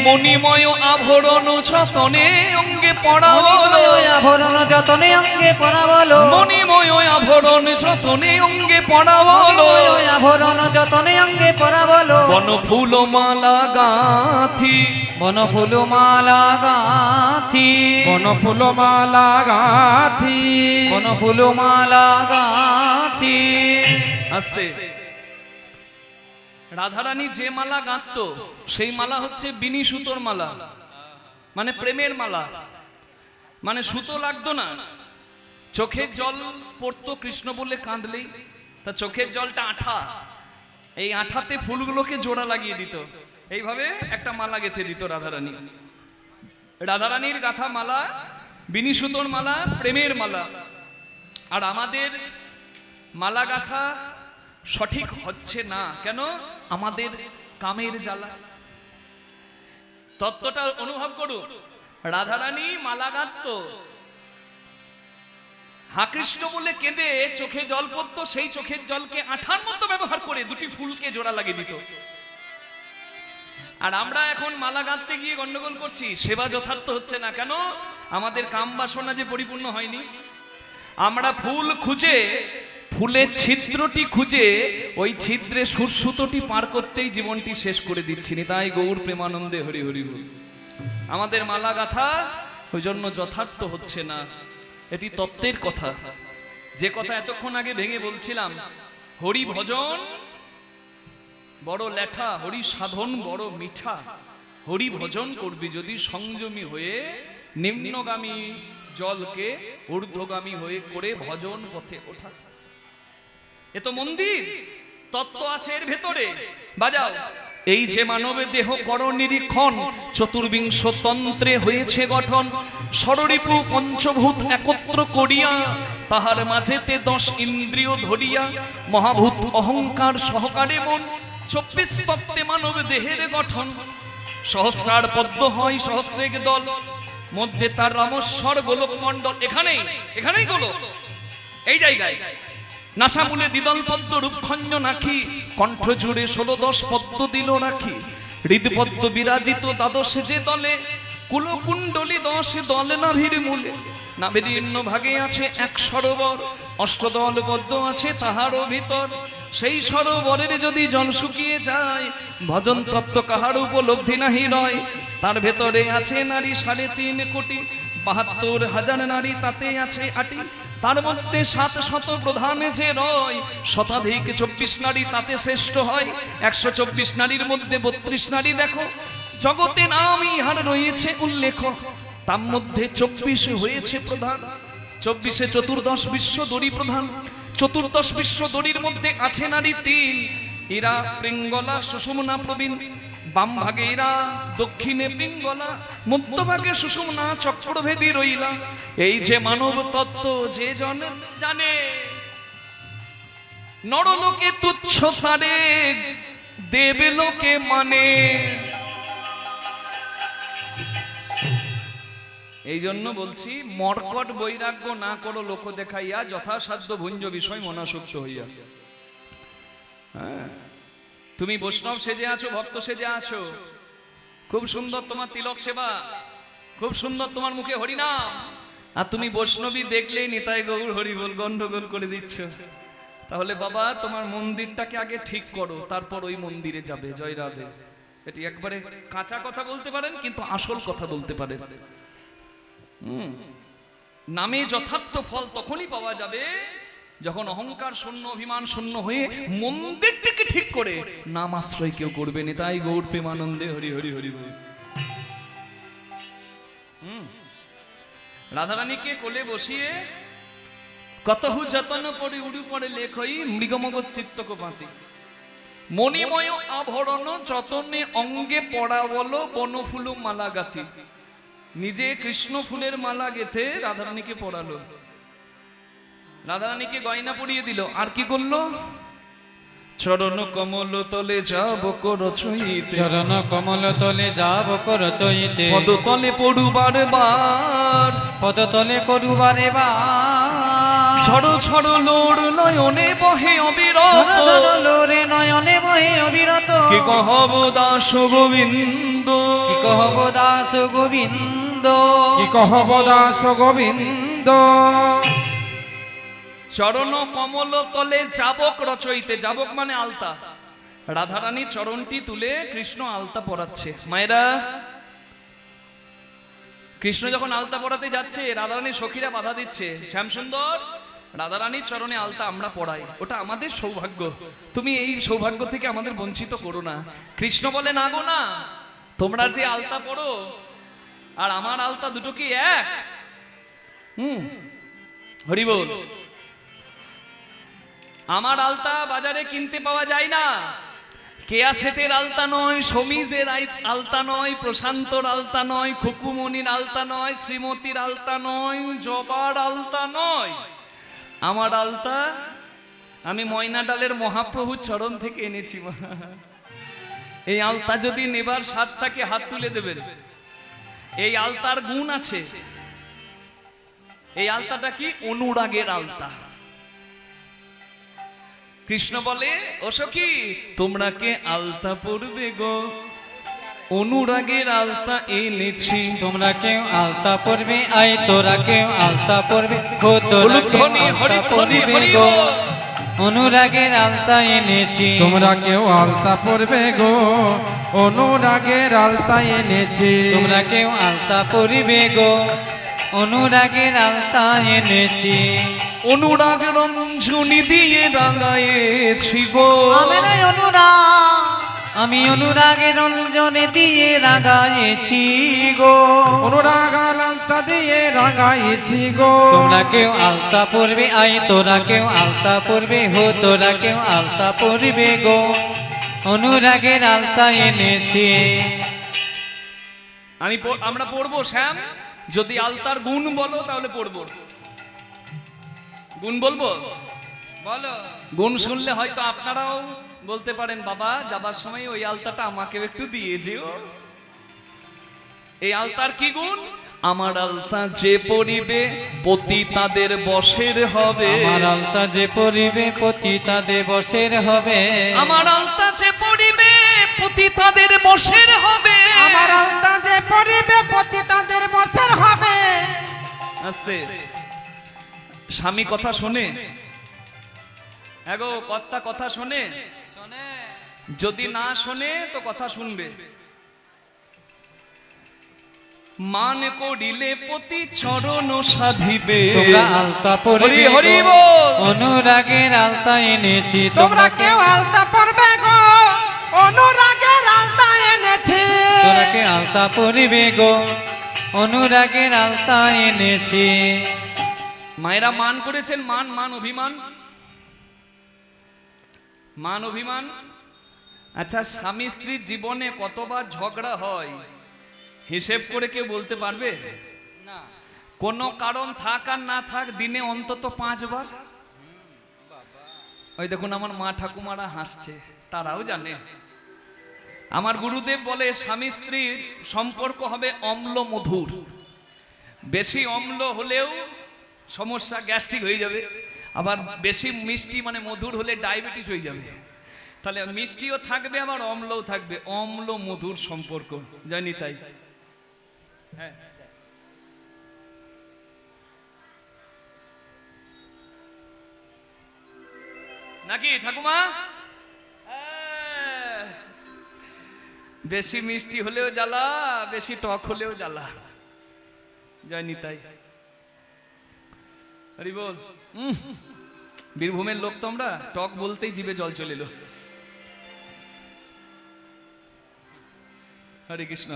মণিময় আভরণ যতনে অঙ্গে পড়াবলো, মণিময় আভরণ যতনে অঙ্গে পরাবলো, মণিময় আভরণ যতনে অঙ্গে পড়াবলো, মণিময় আভরণ যতনে অঙ্গে পরাবলো, বন ফুল মালা গাথি, বন ফুল মালা গাথি, বন ফুল মালা গাথি, বন ফুল মালা গাথি। আস্তে। রাধারানী যে মালা গাঁথতো সেই মালা হচ্ছে বিনি সুতোর মালা, মানে প্রেমের মালা, মানে সুতো লাগতো না। চোখের জল পড়তো কৃষ্ণ বলে কাঁদলেই, তা চোখের জলটা আঠা, এই আঠাতে ফুলগুলোকে জোড়া লাগিয়ে দিত, এইভাবে একটা মালা গেঁথে দিত রাধারানী। রাধারানীর গাঁথা মালা বিনি সুতোর মালা, প্রেমের মালা। আর আমাদের মালা গাঁথা সঠিক হচ্ছে না কেন? আমাদের কামের জ্বালা। তত্ত্বটা অনুভব করুন। রাধারানী মালা গাঁথতো, হা কৃষ্ণ বলে কেঁদে চোখে জল পড়তো, সেই চোখের জলকে আঠার মতো ব্যবহার করে দুটি ফুলকে জোড়া লাগিয়ে দিত। আর আমরা এখন মালা গাঁথতে গিয়ে গন্ডগোল করছি, সেবা যথার্থ হচ্ছে না কেন? আমাদের কাম বাসনা যে পরিপূর্ণ হয়নি। আমরা ফুল খুঁজে, ফুলের ছিদ্রটি খুঁজে ওই ছিদ্রে সুরসুতোটি পার করতেই জীবনটি শেষ করে দিচ্ছি। তাই গৌর প্রেমানন্দে হরি হরি বল। আমাদের মালা গাঁথা ওই জন্য যথার্থ হচ্ছে না। এটি তত্ত্বের কথা, যে কথা এতক্ষণ আগে ভেঙে বলছিলাম। হরি ভজন বড় লেঠা, হরি সাধন বড় মিঠা। হরি ভজন করবি যদি সংযমী হয়ে, নিম্নগামী জলকে ঊর্ধ্বগামী হয়ে করে ভজন পথে ওঠা। এ তো মন্দির, তত্ত্ব আছে এর ভেতরে। বাজাও। এই যে মানবের দেহ কর নিরীক্ষণ, চতুর্বিংশ তন্ত্রে হয়েছে গঠন। ষড়রিপু পঞ্চভূত একত্র করিয়া, তাহার মাঝেতে 10 ইন্দ্রিয় ধরিয়া, মহাভূত অহংকার সহকারে মন। 24 তত্ত্বে মানব দেহের গঠন। সহস্রার পদ্ম হয় সহস্রেক দল, মধ্যে তার রামস্বর গোলক মণ্ডল। এখানেই গোলক, এই জায়গায়। নাসামূলে দ্বিদল পদ্ম রূপখঞ্জ নাকি, কণ্ঠ জুড়ে 16-10 পদ্ম দিল রাখি। হৃদপদ্ম বিরাজিত 12 যে দলে, কুলকুণ্ডলী 10 দল নাভির মূলে। নাভিদীর্ণ ভাগে আছে এক সরোবর, অষ্টদল পদ্ম আছে তাহারও ভিতর। সেই সরোবরের যদি জল শুকিয়ে যায়, ভজন তত্ত্ব কাহার উপলব্ধি নাহি রয়। তার ভেতরে আছে নারী 3.5 কোটি, 72,000 নারী তাতে আছে আটি। তার মধ্যে 700 প্রধানে যে রয়, শতাধিক 24 নারী তাতে শ্রেষ্ঠ হয়। 124 নারীর মধ্যে 32 নারী দেখো, জগতে নাম ইহার রয়েছে উল্লেখ। তার মধ্যে 24 হয়েছে প্রধান, 24-এ চতুর্দশ বিশ্ব দড়ি প্রধান। চতুর্দশ বিশ্ব দড়ির মধ্যে আছে নারী 3, ইরা পিঙ্গলা সুষুম্না প্রবীণ। বাম ভাগে ইরা, দক্ষিণে পিঙ্গলা, মধ্যভাগে সুষুম্না চক্রভেদী রইলা। এই যে মানব তত্ত্ব যে জানে, নরলোকে তুচ্ছ তারে, দেবলোকে মানে। এই জন্য বলছি, মর্কট বৈরাগ্য না করো লোক দেখাইয়া, যথাসাধ্য ভুঞ্জ বিষয় মনাসক্ত হইয়া। হ্যাঁ, তুমি বৈষ্ণব সেজে আছো, ভক্ত সেজে আছো, খুব সুন্দর তোমার তিলক সেবা, খুব সুন্দর তোমার মুখে হরিনাম, আর তুমি বৈষ্ণবী দেখলেই নিতাই গৌর হরি বল গন্ডগোল করে দিচ্ছ। তাহলে বাবা তোমার মন্দিরটাকে আগে ঠিক করো, তারপর ওই মন্দিরে যাবে। জয় রাধে। এটি একবারে কাঁচা কথা বলতে পারেন, কিন্তু আসল কথা বলতে পারেন। নামে যথার্থ ফল তখনই পাওয়া যাবে যখন অহংকার শূন্য, অভিমান শূন্য হয়ে মন্দিরটাকে ঠিক করে নাম আশ্রয় কেউ করবে না। তাই গৌর প্রেমানন্দে হরি হরি হরি বল। রাধারানীকে কোলে বসিয়ে কতহু যতন পরি উড়ু পরে লেখই, মৃগমগত চিত্তক পাতি। মণিময় আভরণ যতনে অঙ্গে পড়া বলো, বনফুল মালা গাথি। নিজে কৃষ্ণ ফুলের মালা গেথে রাধারানীকে পড়ালো, রাধারানীকে গয়না পরিয়ে দিল। আর কি করলো? চরণ কমল তলে যাব করচইতে, চরণ কমল তলে যাব করচইতে। পদ তলে পড়ুবার বার, পদ তলে করুবারে বার। ছড় ছড় লোর নয়নে বহে অবিরত, লোরে নয়নে বহে অবিরত। কি কহব দাস গোবিন্দ, কি কহব দাস গোবিন্দ, কি কহব দাস গোবিন্দ। চরণ কমল তলে যাবক রচইতে, যাবক মানে আলতা। রাধারানী চরণটি তুলে কৃষ্ণ আলতা পরাচ্ছে। মায়েরা, কৃষ্ণ যখন আলতা পরাতে যাচ্ছে, রাধারানী সখীরা বাধা দিচ্ছে। শ্যামসুন্দর, রাধারানীর চরণে আলতা আমরা পড়াই, ওটা আমাদের সৌভাগ্য, তুমি এই সৌভাগ্য থেকে আমাদের বঞ্চিত করো না। কৃষ্ণ বলে, না গো না, তোমরা যে আলতা পড়ো আর আমার আলতা দুটো কি এক? হরি বল। আমার আলতা বাজারে কিনতে পাওয়া যায় না। কেয়া সেটের আলতা নয়, সমীজের আলতা নয়, প্রশান্তর আলতা নয়, খুকুমনির আলতা নয়, শ্রীমতীর আলতা নয়, জবার আলতা নয়। আমার আলতা আমি ময়নাডালের মহাপ্রভুর চরণ থেকে এনেছি। এই আলতা যদি নেবার স্বাদ থাকে হাত তুলে দেবেন। এই আলতার গুণ আছে। এই আলতাটা কি? অনুরাগের আলতা। কৃষ্ণ বলে, ও সখী তোমরা কে আলতা পরবে গো? অনুরাগের আলতা এনেছি। তোমরা কেউ আলতা পরবে, আয় তোরা কেউ আলতা পরবে, হো তোরা কেউ আলতা পরবে গো। অনুরাগের আলতা এনেছি। তোমরা কেউ আলতা পরবে গো, অনুরাগের আলতা এনেছি। তোমরা কেউ আলতা পরবে গো, অনুরাগের আলতা এনেছি। অনুরাগ রঞ্জনী দিয়ে রাঙায়েছি গো। আমি অনুরাগের রঞ্জনে দিয়ে রাগাইছি গো। অনুরাগ আলতা দিয়ে রাঙাইছি গো। তোমরা কেউ আলতা পরবে, আয় তোরা কেউ আলতা পরবে, হো তোরা কেউ আলতা পরবে গো। অনুরাগের আলতা এনেছি। আমরা পড়বো শ্যাম, যদি আলতার গুণ বলো তাহলে পড়বো। গুণ বলবো? বলো। গুণ শুনলে হয়তো আপনারাও বলতে পারেন, বাবা যাবার সময় ওই আলতাটা আমাকে একটু দিয়ে যেও। এই আলতার কি গুণ? আমার আলতা যে পরিবে পতি তাদের বশের হবে। আমার আলতা যে পরিবে পতি তাদের বশের হবে। আমার আলতা যে পরিবে পতি তাদের বশের হবে। আমার আলতা যে পরিবে পতি তাদের বশের হবে। আস্তে। স্বামী কথা শোনে? এগো কর্তা কথা শোনে? যদি না শোনে তো কথা শুনবে। মান করিলে পতি চরণ সাধিবে। তোমরা আলতা পরবে হরি গো, বল। অনুরাগের আলতা এনেছি। তোমরা কেউ আলতা পরবে গো, অনুরাগের আলতা এনেছি। তোরা কেউ আলতা পরবে গো, অনুরাগের আলতা এনেছি। মায়েরা মান করেছেন, মান মান অভিমান, মান অভিমান। আচ্ছা, স্বামী স্ত্রীর জীবনে কতবার ঝগড়া হয় হিসেব করে কেউ বলতে পারবে? না। কোনো কারণ থাক আর না থাক, দিনে অন্তত 5 বার। ওই দেখুন আমার মা ঠাকুমারা হাসছে, তারাও জানে। আমার গুরুদেব বলে স্বামী স্ত্রীর সম্পর্ক হবে অম্ল মধুর। বেশি অম্ল হলেও সমস্যা, গ্যাস্ট্রিক হয়ে যাবে। আবার বেশি মিষ্টি মানে মধুর হলে ডায়াবেটিস হয়ে যাবে। তাহলে মিষ্টিও থাকবে আবার অম্লও থাকবে, অম্ল মধুর সম্পর্ক। জানি তাই। হ্যাঁ, নাকি ঠাকুমা? বেশি মিষ্টি হলেও জ্বালা, বেশি টক হলেও জ্বালা। জানি তাই। হরি বল। বীরভূমের লোক তো আমরা, টক বলতেই জিভে জল চলে এলো। হরে কৃষ্ণ।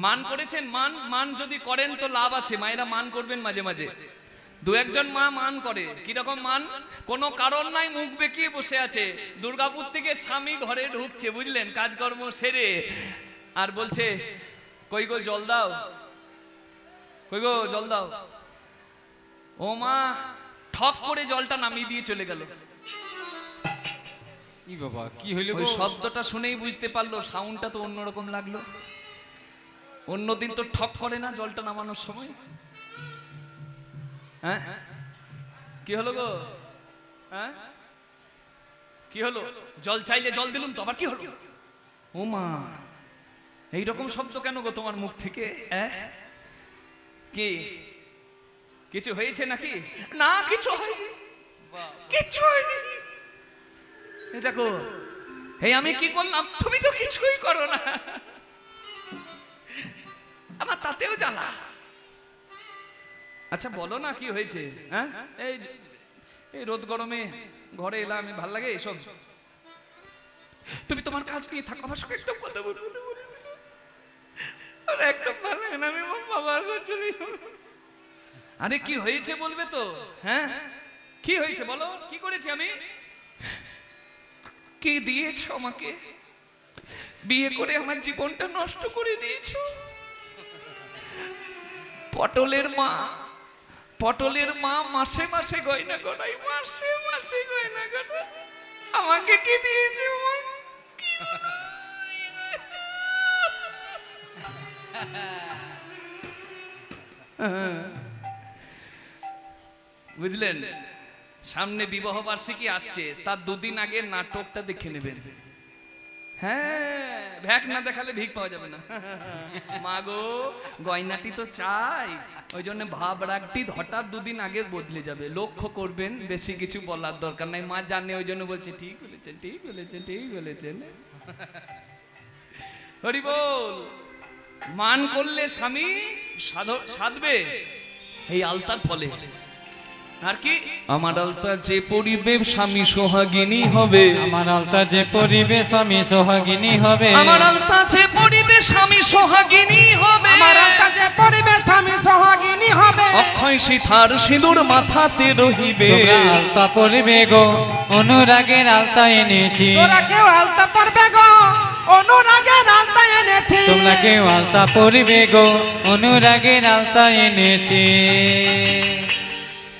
মান করেছেন? মান মান যদি করেন তো লাভ আছে। মায়েরা মান করবেন মাঝে মাঝে। দু একজন মা মান করে। কিরকম মান? কোনো কারণ নাই, মুখ বেঁকিয়ে বসে আছে। দুর্গাপুর থেকে স্বামী ঘরে ঢুকছে, বুঝলেন, কাজকর্ম সেরে, আর বলছে কই গো জল দাও, কই গো জল দাও। ও মা ঠক করে জলটা নামিয়ে দিয়ে চলে গেল। ই বাবা, কি হইল ওই গো? শব্দটা শুনেই বুঝতে পারলো, সাউন্ডটা তো অন্যরকম লাগলো। অন্যদিন তো ঠক করে না জলটা নামানোর সময়। হ্যাঁ, কি হলো গো? হ্যাঁ, কি হলো? জল চাইলে জল দিলুম তো, আবার কি হলো? ও মা, এইরকম শব্দ কেন গো তোমার মুখ থেকে? কি কিছু হয়েছে নাকি? না, কিছু হয়নি, কিছু হয়নি। এই দেখো, এই আমি কি করলাম? তুমি তো কিছুই করো না, আমার তাতেও জ্বালা। আচ্ছা বলো না কি হয়েছে? হ্যাঁ, এই রোদ গরমে ঘরে এলাম, আমি ভাল লাগে এসব। তুমি তোমার কাজ নিয়ে থাকো, আমার সঙ্গে একদম কথা বলবো না, একদম ভালো লাগে না, আমি বাবার চলে যাবো। আরে কি হয়েছে বলবে তো? হ্যাঁ, কি হয়েছে বলো, কি করেছি আমি? কি দিয়েছো আমাকে? বিয়ে করে আমার জীবনটা নষ্ট করে দিয়েছো। পটলের মা, পটলের মা মাসে মাসে গয়না গড়াই, মাসে মাসে গয়না গড়াই, আমাকে কি দিয়েছে? বুঝলেন? সামনে বিবাহ বার্ষিকী আসছে, তার দুদিন আগে নাটকটা দেখে নেবেন। হ্যাঁ, ভ্যাক না দেখালে ভিক পাওয়া যাবে না। মা গো, গয়নাটি তো চাই, ওই জন্য ভাব রাগটি হঠাৎ দুদিন আগে বদলে যাবে, লক্ষ্য করবেন। বেশি কিছু বলার দরকার নাই, মা জানে, ওই জন্য বলছে ঠিক বলেছেন, ঠিক বলেছেন, ঠিক বলেছেন। হরি বল। মান করলে স্বামী সাধবে এই আলতার ফলে। আর কি, আমার আলতা যে পরিবে স্বামী সোহাগিনী হবে, আমার আলতা যে পরিবে স্বামী সোহাগিনী হবে, আমার আলতা যে পরিবে স্বামী সোহাগিনী হবে, আমার আলতা যে পরিবে স্বামী সোহাগিনী হবে, অক্ষয় সীতার সিঁদুর মাথাতে রহিবে। তোমরা আলতা পরিবে গো, অনুরাগের আলতা এনেছি। তোরা কেউ আলতা পরবে গো, অনুরাগের আলতা এনেছি। তোমরা কেউ আলতা পরিবে গো, অনুরাগের আলতা এনেছি।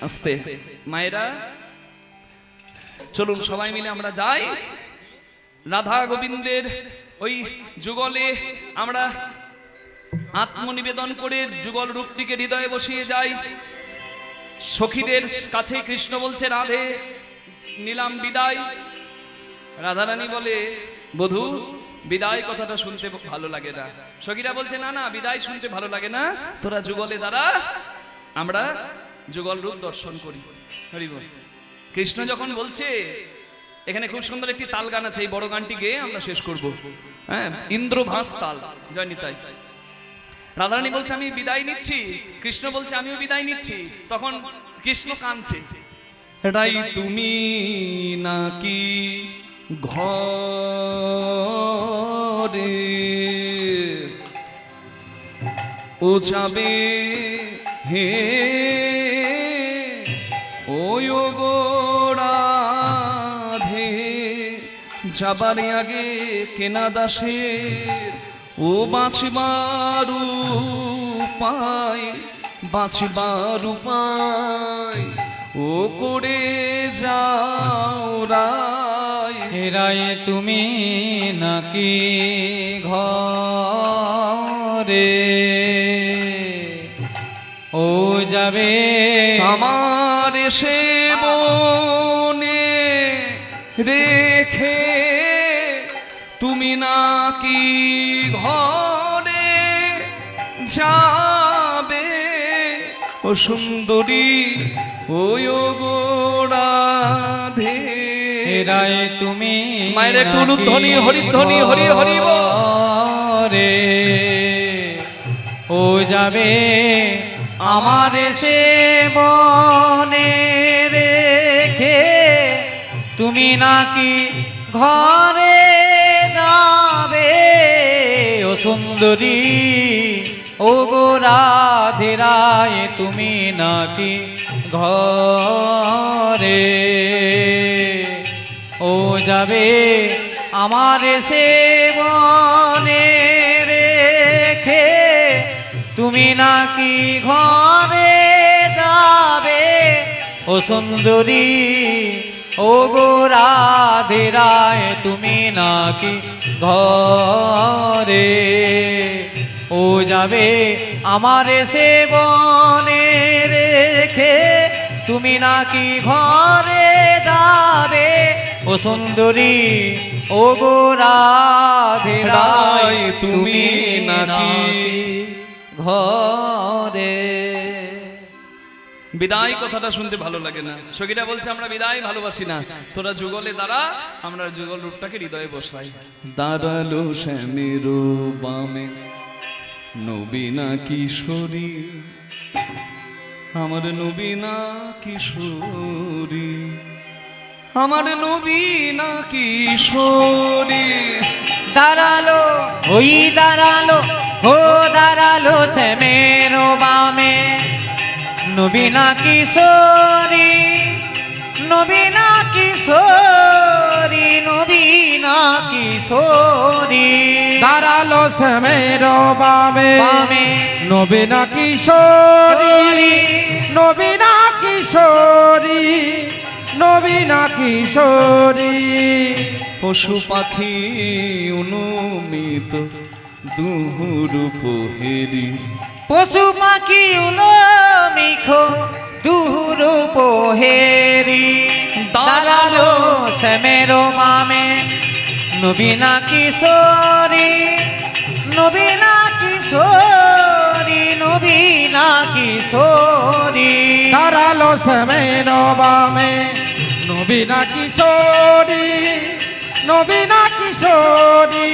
আস্তে মায়েরা, চলুন সবাই মিলে আমরা যাই রাধা গোবিন্দের ওই যুগলে, আমরা আত্মনিবেদন করে যুগল রূপটিকে হৃদয়ে বসিয়ে যাই। সখীদের কাছে কৃষ্ণ বলছে, রাধে নিলাম বিদায়। রাধারানী বলে, বধূ বিদায় কথাটা শুনতে ভালো লাগে না। সখীরা বলছে, না না, বিদায় শুনতে ভালো লাগে না, তোরা যুগলে দ্বারা আমরা যুগল রূপ দর্শন করি। হরি বল। কৃষ্ণ যখন বলছে, এখানে খুব সুন্দর একটি তাল গান আছে, এই বড় গানটি গেয়ে আমরা শেষ করব। হ্যাঁ, ইন্দ্রভাস তাল, জয় নিতাই। রাধারানী বলছে, আমি বিদায় নিচ্ছি, কৃষ্ণ বলছে, আমিও বিদায় নিচ্ছি। তখন কৃষ্ণ কাঁদছে, এটাই তুমি নাকি ঘরে ও যাবে হে ওই গো রাধে, যাবার আগে কেনা দাসের ও বাঁচবার উপায়, বাঁচবার উপায় ও করে যাও রায়। হেরায় তুমি নাকি ঘরে ও যাবে আমার এসে বনে রেখে, তুমি নাকি ঘরে যাবে ও সুন্দরী ওই গো রাধে। হেরায় তুমি মায়ের একটু উলুধ্বনি, হরিধ্বনি, হরি হরি বল। রে ও যাবে আমার সে বনে রেখে, তুমি নাকি ঘরে যাবে ও সুন্দরী ও গো রাধে রায়, তুমি নাকি ঘরে ও যাবে আমার সে বনে রেখে, তুমি নাকি ঘরে যাবে ও সুন্দরী ও গো রাধে রায়, তুমি নাকি ঘরে ও যাবে আমার সে বনে রেখে, তুমি নাকি ঘরে যাবে ও সুন্দরী ও গো রাধে রায়, তুমি নাকি ঘরে। বিদায় কথাটা শুনতে ভালো লাগে না। সখীরা বলছে, আমরা বিদায় ভালোবাসি না, তোরা যুগলে দ্বারা আমরা যুগল রূপটাকে হৃদয়ে বসাই। দাঁড়ালো শ্যামের বামে নবীনা কিশোরী, আমার নবীনা কিশোরী, আমার নবীনা কিশোরী। দাঁড়ালো ওই দাঁড়ালো ও দাঁড়ালো শ্যামের বামে নবীনা কিশোরী, নবীনা কিশোরী, নবীনা কিশোরী। দাঁড়ালো শ্যামের বামে বামে নবীনা কিশোরী, নবীনা কিশোরী, নবীনা কিশোরী। পশু পাখি অনুমিত দুহুর পোহেরি। পশু পাখি উলো মিখো দুহুর পোহেরি দাঁড়ালো শ্যামেরো মামে নবীনা কিশোরী নবীনা কিশোরী নবীনা কিশোরী দাঁড়ালো শ্যামের বামে নবীনা কিশোরী নবীনা কিশোরী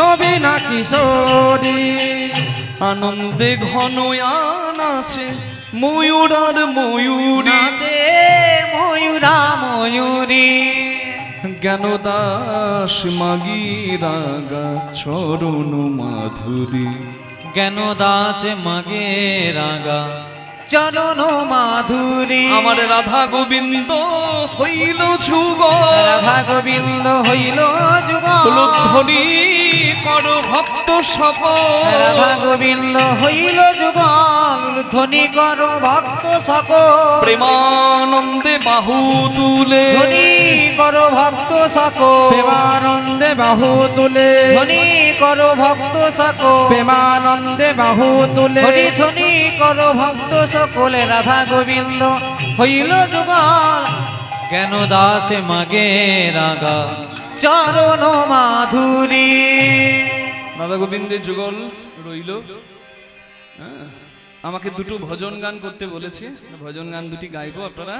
নবীনা কিশোরী। আনন্দে ঘনয়ান আছে ময়ূর আর ময়ূরী। নাচে ময়ূরা ময়ূরী জ্ঞানদাস মাগি রাগা চরণ মাধুরী। জ্ঞান দাস মাগে রাগা চরণ মাধুরী আমার রাধা গোবিন্দ হইল যুগ। রাধা গোবিন্দ হইল যুগ ধ্বনি কর ভক্ত সব। রাধা গোবিন্দ হইল যুগ ধ্বনি কর ভক্ত সক প্রেমানন্দে বাহু তুলে। ধ্বনি কর ভক্ত সক প্রেমানন্দে বাহু তুলে ধ্বনি কর ভক্ত সক প্রেমানন্দে বাহু তুলে ধ্বনি ধ্বনি কর ভক্ত সকলে রাধা গোবিন্দ হইল যুগল জ্ঞান দাস মাগে রাগা চরণ মাধুরী। রাধা গোবিন্দের যুগল রইল। আমাকে দুটো ভজন গান করতে বলেছে, ভজন গান দুটি গাইবো, আপনারা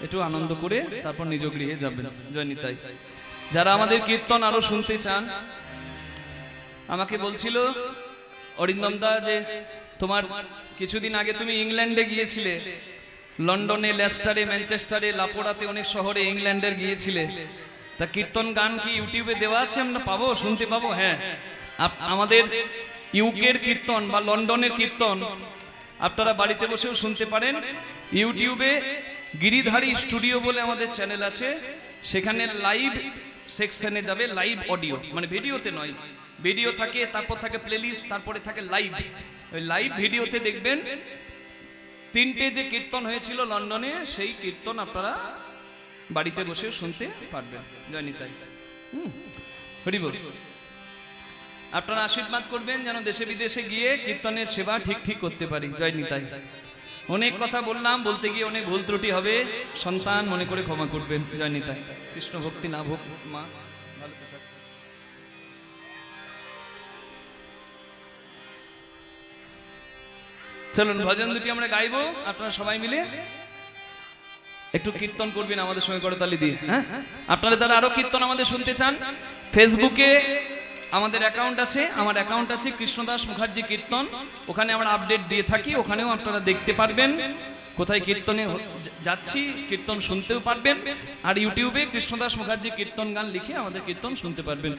একটু আনন্দ করে তারপর নিজ গৃহে যাবেন। জয় নিতাই। যারা আমাদের কীর্তন আরো শুনতে চান, আমাকে বলছিল অরিন্দম দা যে তোমার কিছুদিন আগে তুমি ইংল্যান্ডে গিয়েছিলে, লন্ডনে, লেস্টারে, ম্যানচেস্টারে, লাপোড়াতে, অনেক শহরে ইংল্যান্ডের গিয়েছিলে। তা কীর্তন গান কি ইউটিউবে দেওয়া আছে, আমরা পাবো, শুনতে পাবো? হ্যাঁ, আমাদের ইউকের কীর্তন বা লন্ডনের কীর্তন আপনারা বাড়িতে বসেও শুনতে পারেন। ইউটিউবে গিরিধারী স্টুডিও বলে আমাদের চ্যানেল আছে, সেখানে লাইভ সেকশনে যাবে, লাইভ অডিও, মানে ভিডিওতে নয়, ভিডিও থাকে, তারপর থাকে প্লেলিস্ট, তারপরে থাকে লাইভ। ওই লাইভ ভিডিওতে দেখবেন তিনটে যে কীর্তন হয়েছিল লন্ডনে, সেই কীর্তন আপনারা বাড়িতে বসেও শুনতে পারবেন। জয় নিতাই। হরি বল। আপনারা আশীর্বাদ করবেন যেন দেশে বিদেশে গিয়ে কীর্তনের সেবা ঠিক করতে পারি। জয় নিতাই। অনেক কথা বললাম, বলতে গিয়ে অনেক ভুল ত্রুটি হবে, সন্তান মনে করে ক্ষমা করবেন। জয় নিতাই। কৃষ্ণ ভক্তি না ভোগ মা। চলুন ভজন দুটি আমরা গাইবো, আপনারা সবাই মিলে একটু কীর্তন করবেন আমাদের সঙ্গে করতালি দিয়ে। হ্যাঁ, আপনারা যারা আরো কীর্তন আমাদের শুনতে চান, ফেসবুকে আমাদের অ্যাকাউন্ট আছে, আমার অ্যাকাউন্ট আছে কৃষ্ণদাস মুখার্জি কীর্তন, ওখানে আমরা আপডেট দিয়ে থাকি, ওখানেও আপনারা দেখতে পারবেন কোথায় কীর্তনে যাচ্ছি, কীর্তন শুনতেও পারবেন। আর ইউটিউবে কৃষ্ণদাস মুখার্জি কীর্তন গান লিখে আমাদের কীর্তন শুনতে পারবেন।